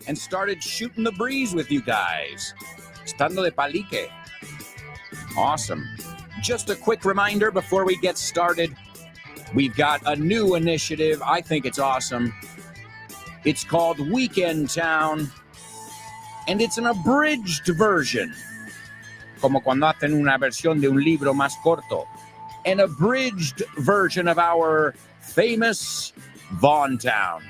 and started shooting the breeze with you guys. Estando de palique. Awesome. Just a quick reminder before we get started. We've got a new initiative. I think it's awesome. It's called Weekend Town, and it's an abridged version. Como cuando hacen una versión de un libro más corto. An abridged version of our famous Vaughan Town.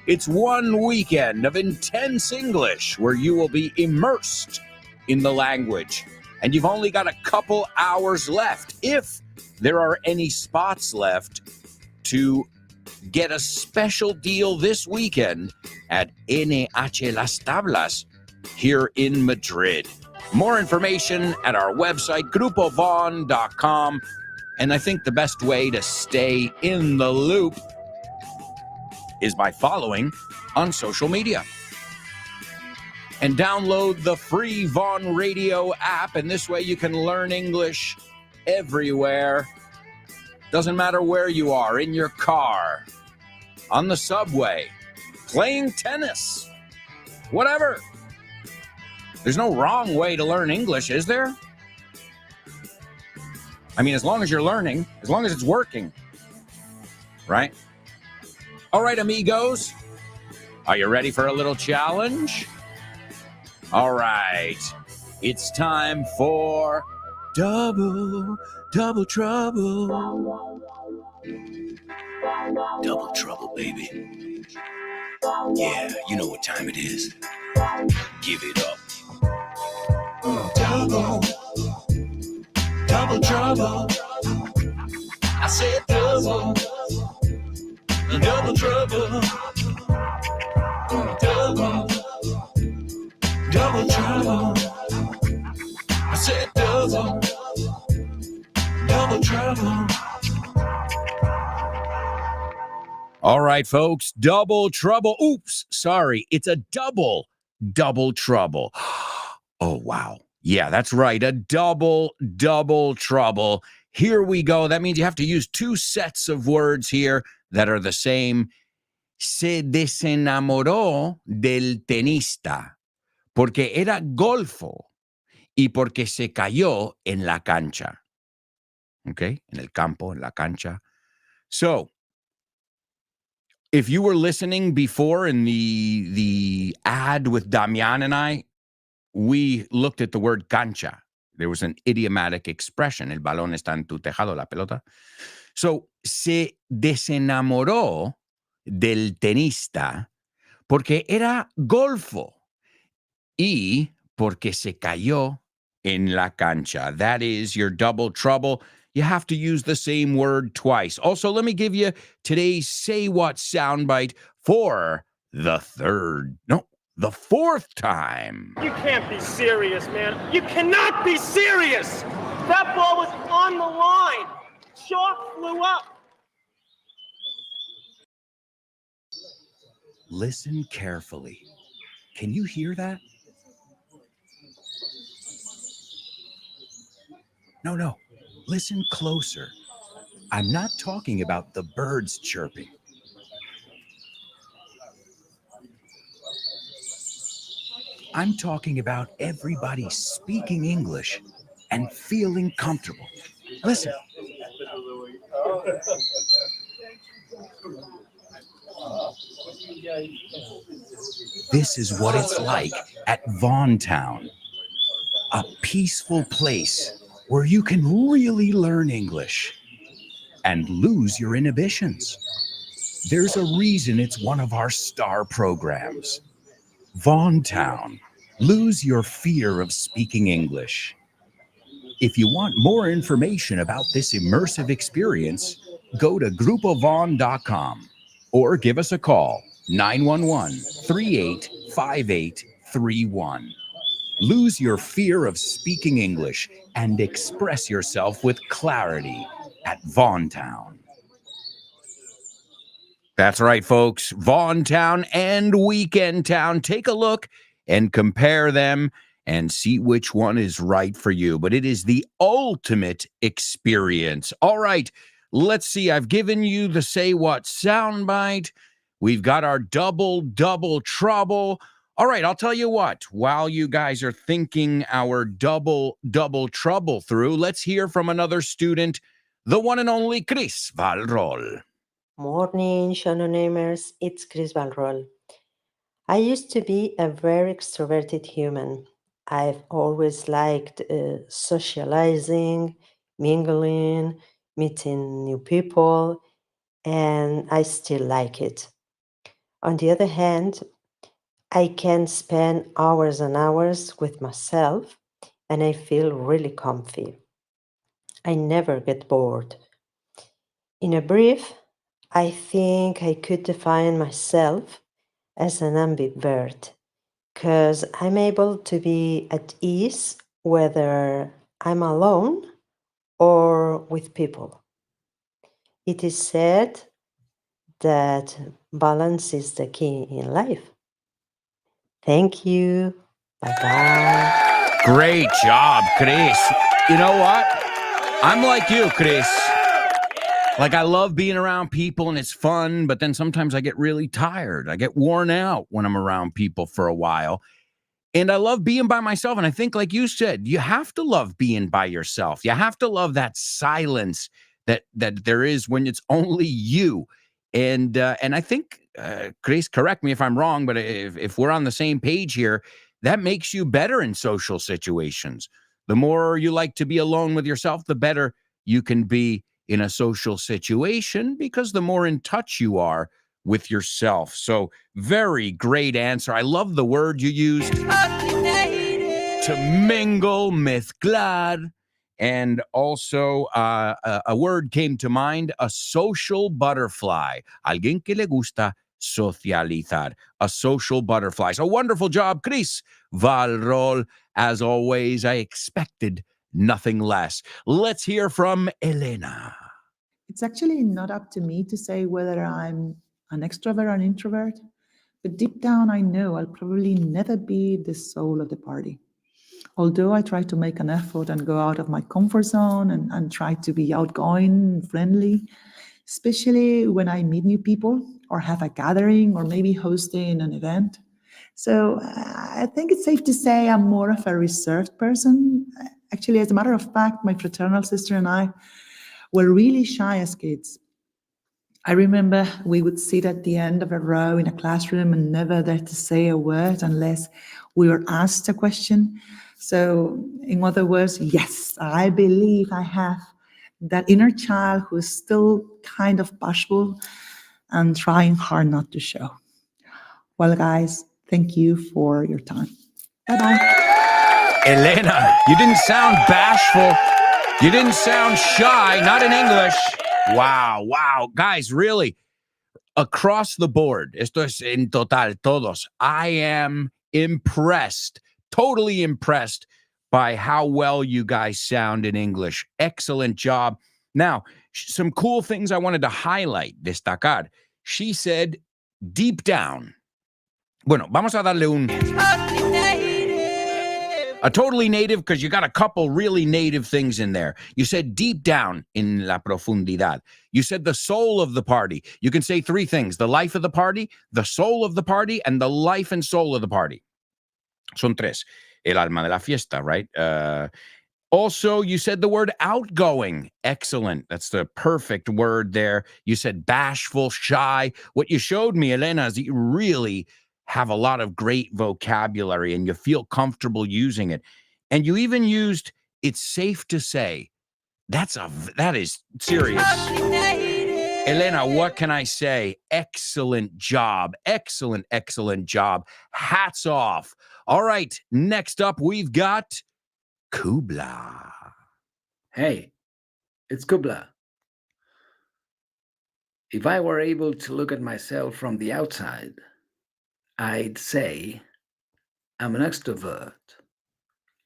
It's one weekend of intense English where you will be immersed in the language. And you've only got a couple hours left, if there are any spots left, to get a special deal this weekend at NH Las Tablas here in Madrid. More information at our website, grupovon.com. And I think the best way to stay in the loop is by following on social media. And download the free Vaughan Radio app, and this way you can learn English everywhere. Doesn't matter where you are, in your car, on the subway, playing tennis, whatever. There's no wrong way to learn English, is there? I mean, as long as you're learning, as long as it's working, right? All right, amigos, are you ready for a little challenge? All right, it's time for Double Trouble. Double trouble, baby. Yeah, you know what time it is. Give it up. Double trouble. I said double trouble. Double trouble. I said double trouble. All right, folks, double trouble. Oops, sorry, it's a double trouble. Oh, wow. Yeah, that's right, a double trouble. Here we go. That means you have to use two sets of words here that are the same. Se desenamoró del tenista porque era golfo y porque se cayó en la cancha. Okay, en el campo, en la cancha. So, if you were listening before in the ad with Damian and I, we looked at the word cancha. There was an idiomatic expression. El balón está en tu tejado, la pelota. So, se desenamoró del tenista porque era golfo y porque se cayó en la cancha. That is your double trouble. You have to use the same word twice. Also, let me give you today's Say What soundbite for the fourth time. You can't be serious, man. You cannot be serious. That ball was on the line. Chalk flew up. Listen carefully. Can you hear that? No. Listen closer. I'm not talking about the birds chirping. I'm talking about everybody speaking English and feeling comfortable. Listen. This is what it's like at Vaughan Town, a peaceful place where you can really learn English and lose your inhibitions. There's a reason it's one of our star programs. Vaughan Town, lose your fear of speaking English. If you want more information about this immersive experience, go to grupovaughan.com or give us a call, 911-385831. Lose your fear of speaking English and express yourself with clarity at Vaughan Town. That's right, folks. Vaughan Town and Weekend Town. Take a look and compare them and see which one is right for you. But it is the ultimate experience. All right, let's see. I've given you the Say What soundbite. We've got our double trouble. All right, I'll tell you what. While you guys are thinking our double trouble through, let's hear from another student, the one and only Chris Valrol. Morning, Shannonamers. It's Chris Valrol. I used to be a very extroverted human. I've always liked socializing, mingling, meeting new people, and I still like it. On the other hand, I can spend hours and hours with myself, and I feel really comfy. I never get bored. In a brief, I think I could define myself as an ambivert, because I'm able to be at ease whether I'm alone or with people. It is said that balance is the key in life. Thank you. Bye-bye. Great job, Chris. You know what? I'm like you, Chris. Like, I love being around people and it's fun, but then sometimes I get really tired. I get worn out when I'm around people for a while. And I love being by myself. And I think, like you said, you have to love being by yourself. You have to love that silence that there is when it's only you. And I think, Chris, correct me if I'm wrong, but if we're on the same page here, that makes you better in social situations. The more you like to be alone with yourself, the better you can be in a social situation, because the more in touch you are with yourself. So very great answer. I love the word you used. To mingle, mezclar. And also a word came to mind, a social butterfly. Alguien que le gusta socializar. A social butterfly. So wonderful job, Chris Valrol. As always, I expected nothing less. Let's hear from Elena. It's actually not up to me to say whether I'm an extrovert or an introvert, but deep down I know I'll probably never be the soul of the party. Although I try to make an effort and go out of my comfort zone and try to be outgoing, friendly, especially when I meet new people or have a gathering or maybe hosting an event. So I think it's safe to say I'm more of a reserved person. Actually, as a matter of fact, my fraternal sister and I were really shy as kids. I remember we would sit at the end of a row in a classroom and never dare to say a word unless we were asked a question. So, in other words, yes, I believe I have that inner child who is still kind of bashful and trying hard not to show. Well, guys, thank you for your time. Bye-bye. Elena, you didn't sound bashful. You didn't sound shy, not in English. Wow. Guys, really, across the board, esto es en total, todos, I am impressed, totally impressed by how well you guys sound in English. Excellent job. Now, some cool things I wanted to highlight, destacar. She said, deep down. Bueno, vamos a darle a totally native, because you got a couple really native things in there. You said deep down, in la profundidad. You said the soul of the party. You can say three things: the life of the party, the soul of the party, and the life and soul of the party. Son tres. El alma de la fiesta, right? Also, you said the word outgoing. Excellent. That's the perfect word there. You said bashful, shy. What you showed me, Elena, is that you really have a lot of great vocabulary and you feel comfortable using it. And you even used, it's safe to say. That is serious. Elena, what can I say? Excellent job. Excellent job. Hats off. All right, next up, we've got Kubla. Hey, it's Kubla. If I were able to look at myself from the outside, I'd say I'm an extrovert,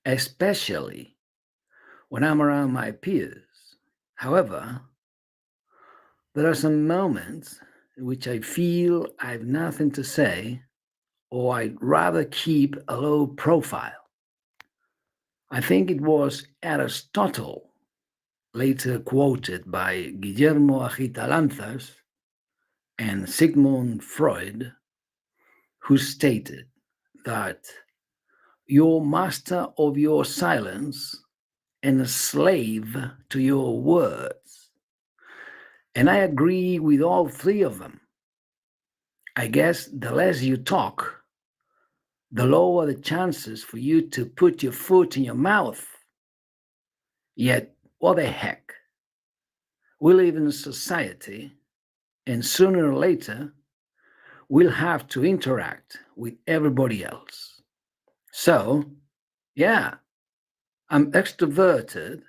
especially when I'm around my peers. However, there are some moments in which I feel I've nothing to say, or I'd rather keep a low profile. I think it was Aristotle, later quoted by Guillermo Agitalanzas and Sigmund Freud, who stated that you're master of your silence and a slave to your words. And I agree with all three of them. I guess the less you talk, the lower the chances for you to put your foot in your mouth. Yet, what the heck? We live in a society, and sooner or later, we'll have to interact with everybody else. So, yeah, I'm extroverted,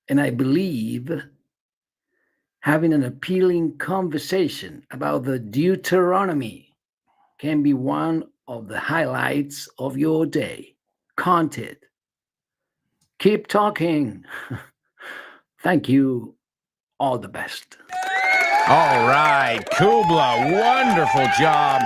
and I believe having an appealing conversation about the Deuteronomy can be one of the highlights of your day. Can't it? Keep talking. Thank you. All the best. All right, Kubla, wonderful job.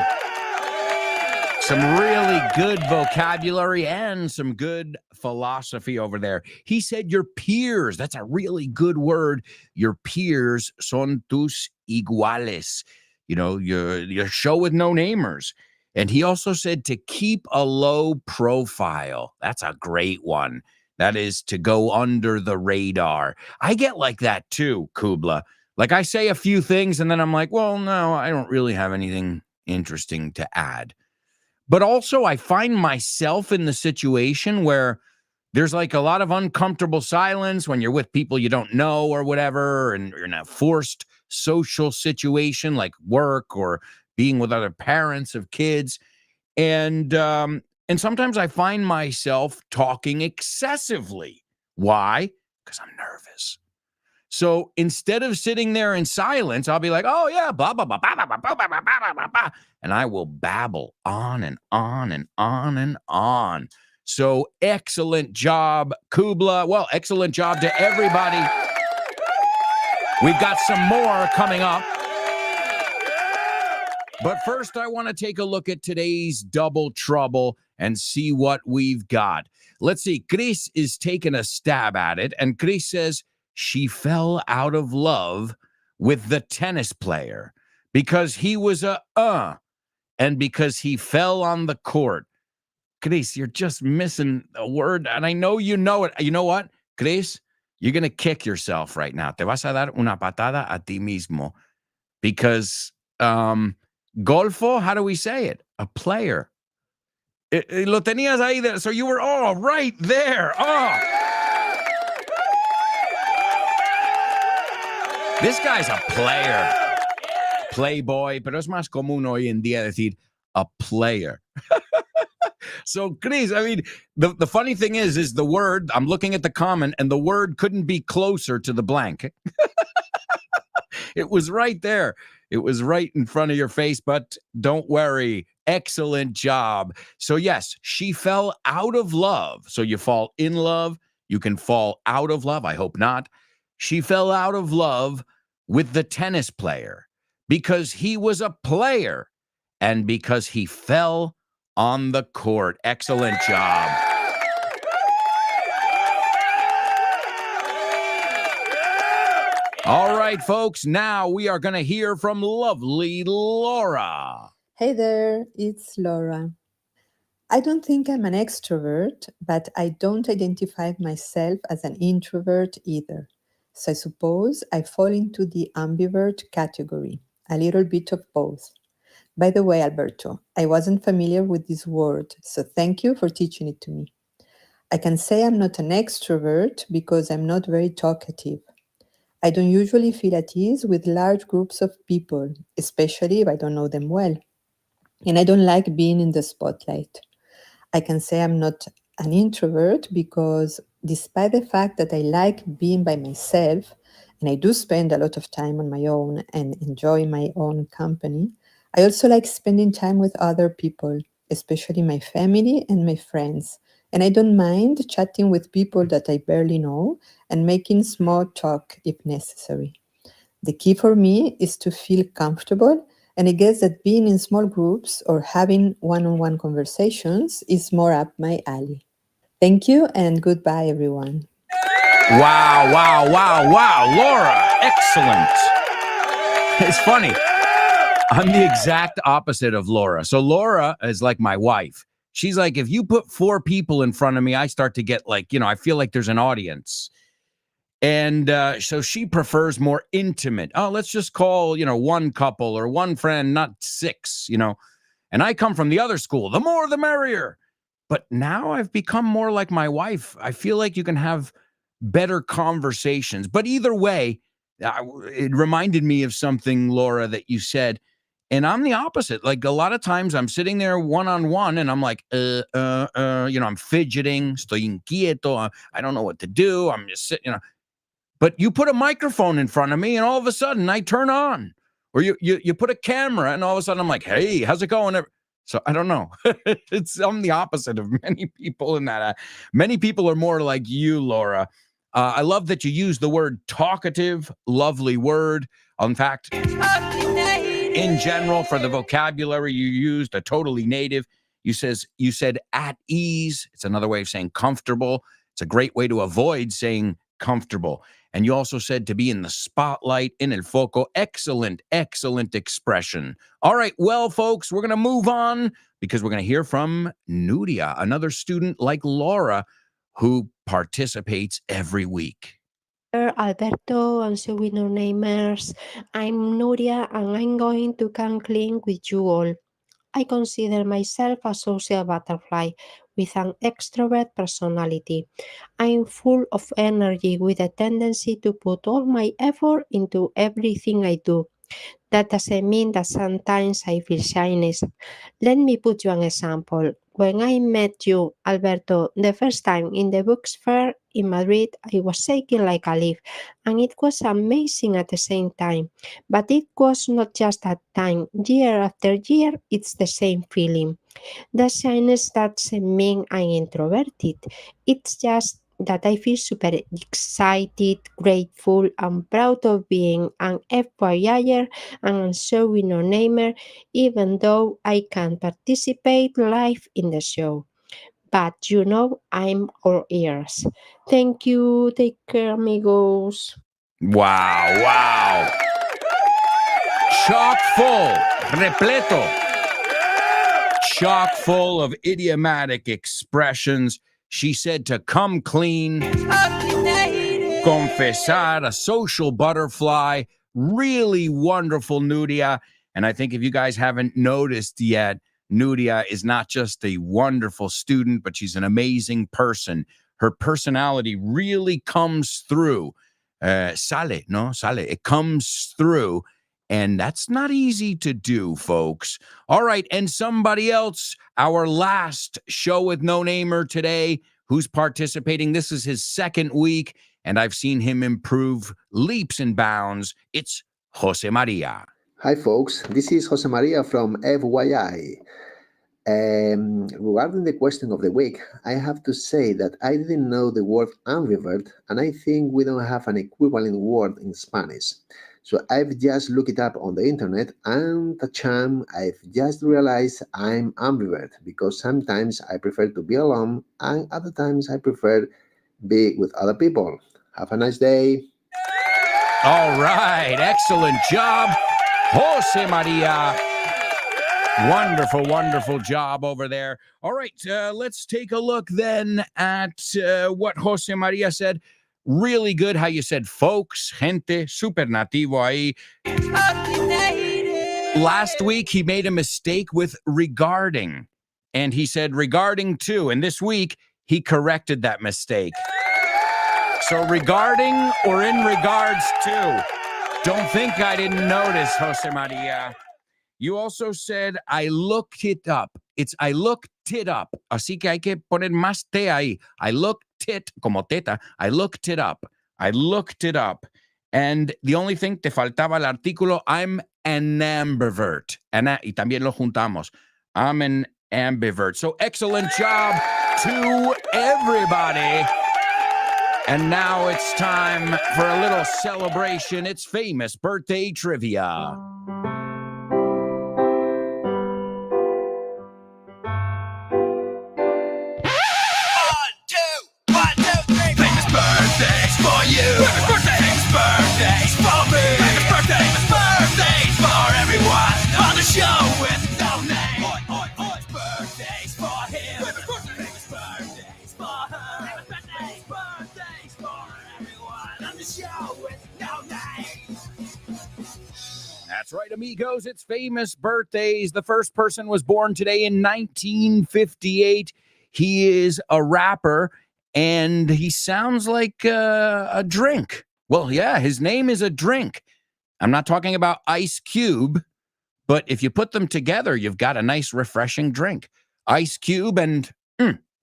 Some really good vocabulary and some good philosophy over there. He said your peers. That's a really good word. Your peers son tus iguales. You know, your show with no namers. And he also said to keep a low profile. That's a great one. That is to go under the radar. I get like that too, Kubla. Like I say a few things and then I'm like, well, no, I don't really have anything interesting to add. But also I find myself in the situation where there's like a lot of uncomfortable silence when you're with people you don't know or whatever, and you're in a forced social situation like work or being with other parents of kids. And sometimes I find myself talking excessively. Why? Because I'm nervous. So instead of sitting there in silence, I'll be like, oh, yeah, blah, blah, blah, blah, blah, blah, blah, blah, blah, blah, blah, blah. And I will babble on and on and on and on. So excellent job, Kubla. Well, excellent job to everybody. We've got some more coming up. But first, I want to take a look at today's Double Trouble and see what we've got. Let's see. Chris is taking a stab at it. And Chris says she fell out of love with the tennis player because he was and because he fell on the court. Chris, you're just missing a word. And I know you know it. You know what, Chris? You're going to kick yourself right now. Te vas a dar una patada a ti mismo. Because golfo, how do we say it? A player. Lo tenías ahí there. So you were right there. This guy's a player. Playboy, pero es más común hoy en día decir a player. So, Chris, I mean, the funny thing is the word, I'm looking at the comment, and the word couldn't be closer to the blank. It was right there. It was right in front of your face, but don't worry. Excellent job. So, yes, she fell out of love. So you fall in love. You can fall out of love. I hope not. She fell out of love with the tennis player because he was a player and because he fell on the court. Excellent job. All right, folks, now we are going to hear from lovely Laura. Hey there, it's Laura. I don't think I'm an extrovert, but I don't identify myself as an introvert either. So I suppose I fall into the ambivert category, a little bit of both. By the way, Alberto, I wasn't familiar with this word, so thank you for teaching it to me. I can say I'm not an extrovert because I'm not very talkative. I don't usually feel at ease with large groups of people, especially if I don't know them well. And I don't like being in the spotlight. I can say I'm not an introvert because despite the fact that I like being by myself, and I do spend a lot of time on my own and enjoy my own company, I also like spending time with other people, especially my family and my friends. And I don't mind chatting with people that I barely know and making small talk if necessary. The key for me is to feel comfortable, and I guess that being in small groups or having one-on-one conversations is more up my alley. Thank you and goodbye, everyone. Wow, wow, wow, wow. Laura, excellent. It's funny. I'm the exact opposite of Laura. So Laura is like my wife. She's like, if you put 4 people in front of me, I start to get like, I feel like there's an audience. And so she prefers more intimate. Oh, let's just call, one couple or one friend, not 6, And I come from the other school. The more, the merrier. But now I've become more like my wife. I feel like you can have better conversations. But either way, it reminded me of something, Laura, that you said. And I'm the opposite. Like a lot of times I'm sitting there one-on-one and I'm like, I'm fidgeting, estoy inquieto. I don't know what to do. I'm just sitting, But you put a microphone in front of me and all of a sudden I turn on. Or you put a camera and all of a sudden I'm like, hey, how's it going? So I don't know. I'm the opposite of many people in that. Many people are more like you, Laura. I love that you use the word talkative, lovely word. In fact, in general, for the vocabulary you used, a totally native. You said at ease. It's another way of saying comfortable. It's a great way to avoid saying comfortable. And you also said to be in the spotlight, in el foco. Excellent, excellent expression. All right, well, folks, we're going to move on because we're going to hear from Nuria, another student like Laura who participates every week. Alberto and so winner namers. I'm Nuria and I'm going to come clean with you all. I consider myself a social butterfly. with an extrovert personality. I'm full of energy with a tendency to put all my effort into everything I do. That doesn't mean that sometimes I feel shyness. Let me put you an example. When I met you, Alberto, the first time in the books fair in Madrid, I was shaking like a leaf, and it was amazing at the same time. But it was not just that time. Year after year, it's the same feeling. The shyness doesn't mean I'm introverted. It's just that I feel super excited, grateful, and proud of being an FYIer and a showy no-namer, even though I can participate live in the show. But you know, I'm all ears. Thank you. Take care, amigos. Wow, wow. Chock full, repleto. Chock full of idiomatic expressions. She said to come clean, confesar, a social butterfly. Really wonderful, Nudia. And I think if you guys haven't noticed yet, Nudia is not just a wonderful student, but she's an amazing person. Her personality really comes through. Sale, no? Sale. It comes through. And that's not easy to do, folks. All right, and somebody else, our last show with No Namer today, who's participating. This is his second week, and I've seen him improve leaps and bounds. It's Jose Maria. Hi, folks. This is Jose Maria from FYI. Regarding the question of the week, I have to say that I didn't know the word ambivert, and I think we don't have an equivalent word in Spanish. So I've just looked it up on the internet, and tacham, I've just realized I'm ambivert because sometimes I prefer to be alone, and other times I prefer be with other people. Have a nice day. All right, excellent job, Jose Maria. Wonderful, wonderful job over there. All right, let's take a look then at what Jose Maria said. Really good how you said folks, gente, super nativo ahí. Last week, he made a mistake with regarding, and he said regarding to, and this week, he corrected that mistake. So regarding or in regards to. Don't think I didn't notice, Jose Maria. You also said, I looked it up. It's I looked it up. Así que hay que poner más T ahí. I looked it, como teta. I looked it up. I looked it up. And the only thing, te faltaba el artículo, I'm an ambivert. Y también lo juntamos. I'm an ambivert. So excellent job to everybody. And now it's time for a little celebration. It's famous birthday trivia. Birthdays for me. Birthdays for everyone on the show with no name. Birthdays for him. Birthdays for her. Birthdays for everyone on the show with no name. That's right, amigos. It's famous birthdays. The first person was born today in 1958. He is a rapper, and he sounds like a drink. Well, yeah, his name is a drink. I'm not talking about Ice Cube, but if you put them together, you've got a nice, refreshing drink. Ice Cube and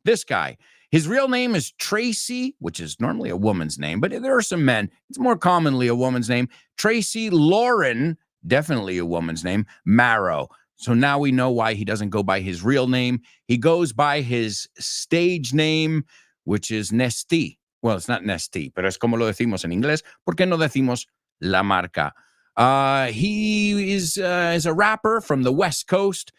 this guy. His real name is Tracy, which is normally a woman's name, but there are some men. It's more commonly a woman's name. Tracy Lauren, definitely a woman's name, Marrow. So now we know why he doesn't go by his real name. He goes by his stage name, which is Nesty. Well, it's not Nesty, pero es como lo decimos en inglés. ¿Por qué no decimos la marca? He is a rapper from the West Coast.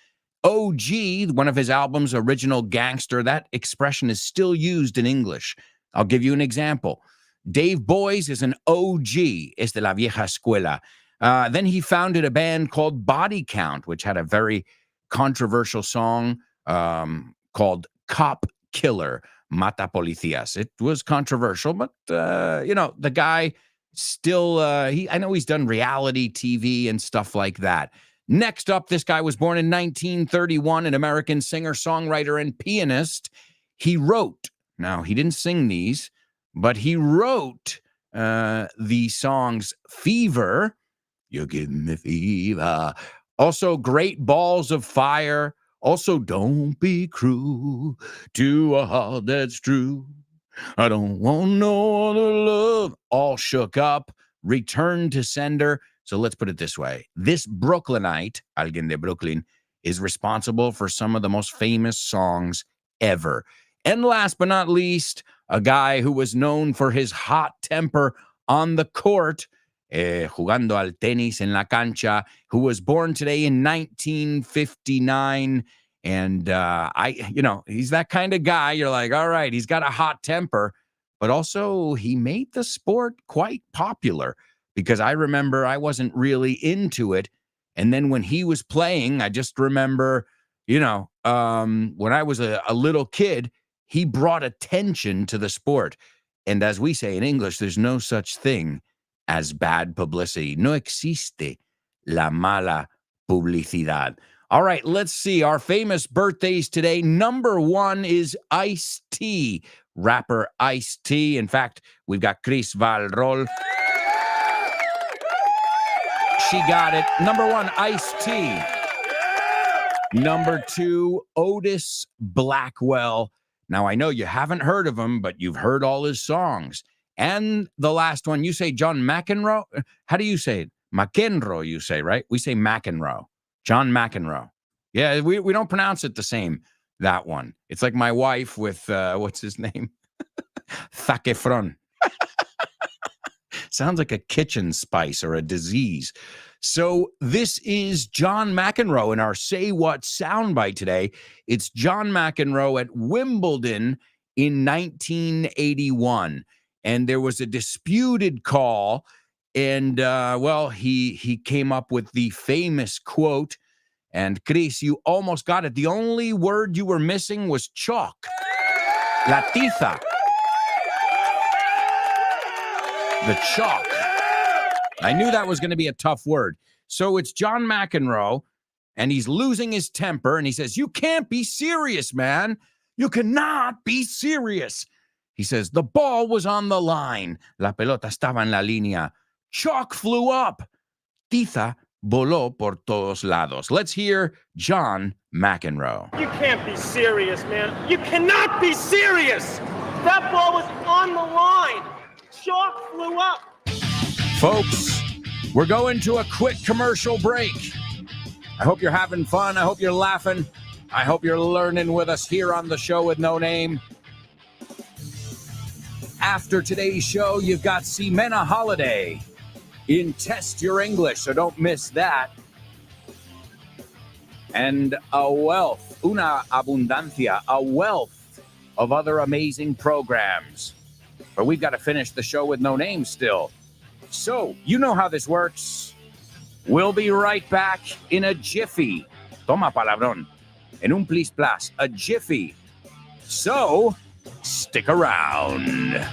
OG, one of his albums, Original Gangster, that expression is still used in English. I'll give you an example. Dave Boys is an OG, es de la vieja escuela. Then he founded a band called Body Count, which had a very controversial song called Cop Killer. Mata Policías. It was controversial, but, the guy still, I know he's done reality TV and stuff like that. Next up, this guy was born in 1931, an American singer, songwriter, and pianist. He wrote, now he didn't sing these, but he wrote the songs Fever, You Give Me Fever, also Great Balls of Fire, also Don't Be Cruel to a Heart That's True, I Don't Want No Other Love, All Shook Up, Return to Sender. So let's put it this way. This Brooklynite, alguien de Brooklyn, is responsible for some of the most famous songs ever. And last but not least, a guy who was known for his hot temper on the court, jugando al tenis en la cancha, who was born today in 1959. And he's that kind of guy. You're like, all right, he's got a hot temper, but also he made the sport quite popular, because I remember I wasn't really into it. And then when he was playing, I just remember, when I was a little kid, he brought attention to the sport. And as we say in English, there's no such thing as bad publicity. No existe la mala publicidad. All right, let's see. Our famous birthdays today. Number 1 is Ice-T, rapper Ice-T. In fact, we've got Chris Valrol. She got it. Number 1, Ice-T. Number 2, Otis Blackwell. Now, I know you haven't heard of him, but you've heard all his songs. And the last one, you say John McEnroe? How do you say it? McEnroe, you say, right? We say McEnroe. John McEnroe. Yeah, we don't pronounce it the same, that one. It's like my wife with, what's his name? Zac Efron. Sounds like a kitchen spice or a disease. So this is John McEnroe in our Say What soundbite today. It's John McEnroe at Wimbledon in 1981. And there was a disputed call. And, he came up with the famous quote. And, Chris, you almost got it. The only word you were missing was chalk. La tiza. The chalk. I knew that was going to be a tough word. So it's John McEnroe, and he's losing his temper, and he says, you can't be serious, man. You cannot be serious. He says, the ball was on the line. La pelota estaba en la línea. Chalk flew up. Tiza voló por todos lados. Let's hear John McEnroe. You can't be serious, man. You cannot be serious. That ball was on the line. Chalk flew up. Folks, we're going to a quick commercial break. I hope you're having fun. I hope you're laughing. I hope you're learning with us here on the show with no name. After today's show, you've got Ximena Holiday in Test Your English, so don't miss that. And a wealth, una abundancia, a wealth of other amazing programs. But we've got to finish the show with no name still. So, you know how this works. We'll be right back in a jiffy. Toma palabrón. En un plis plas. A jiffy. So, stick around.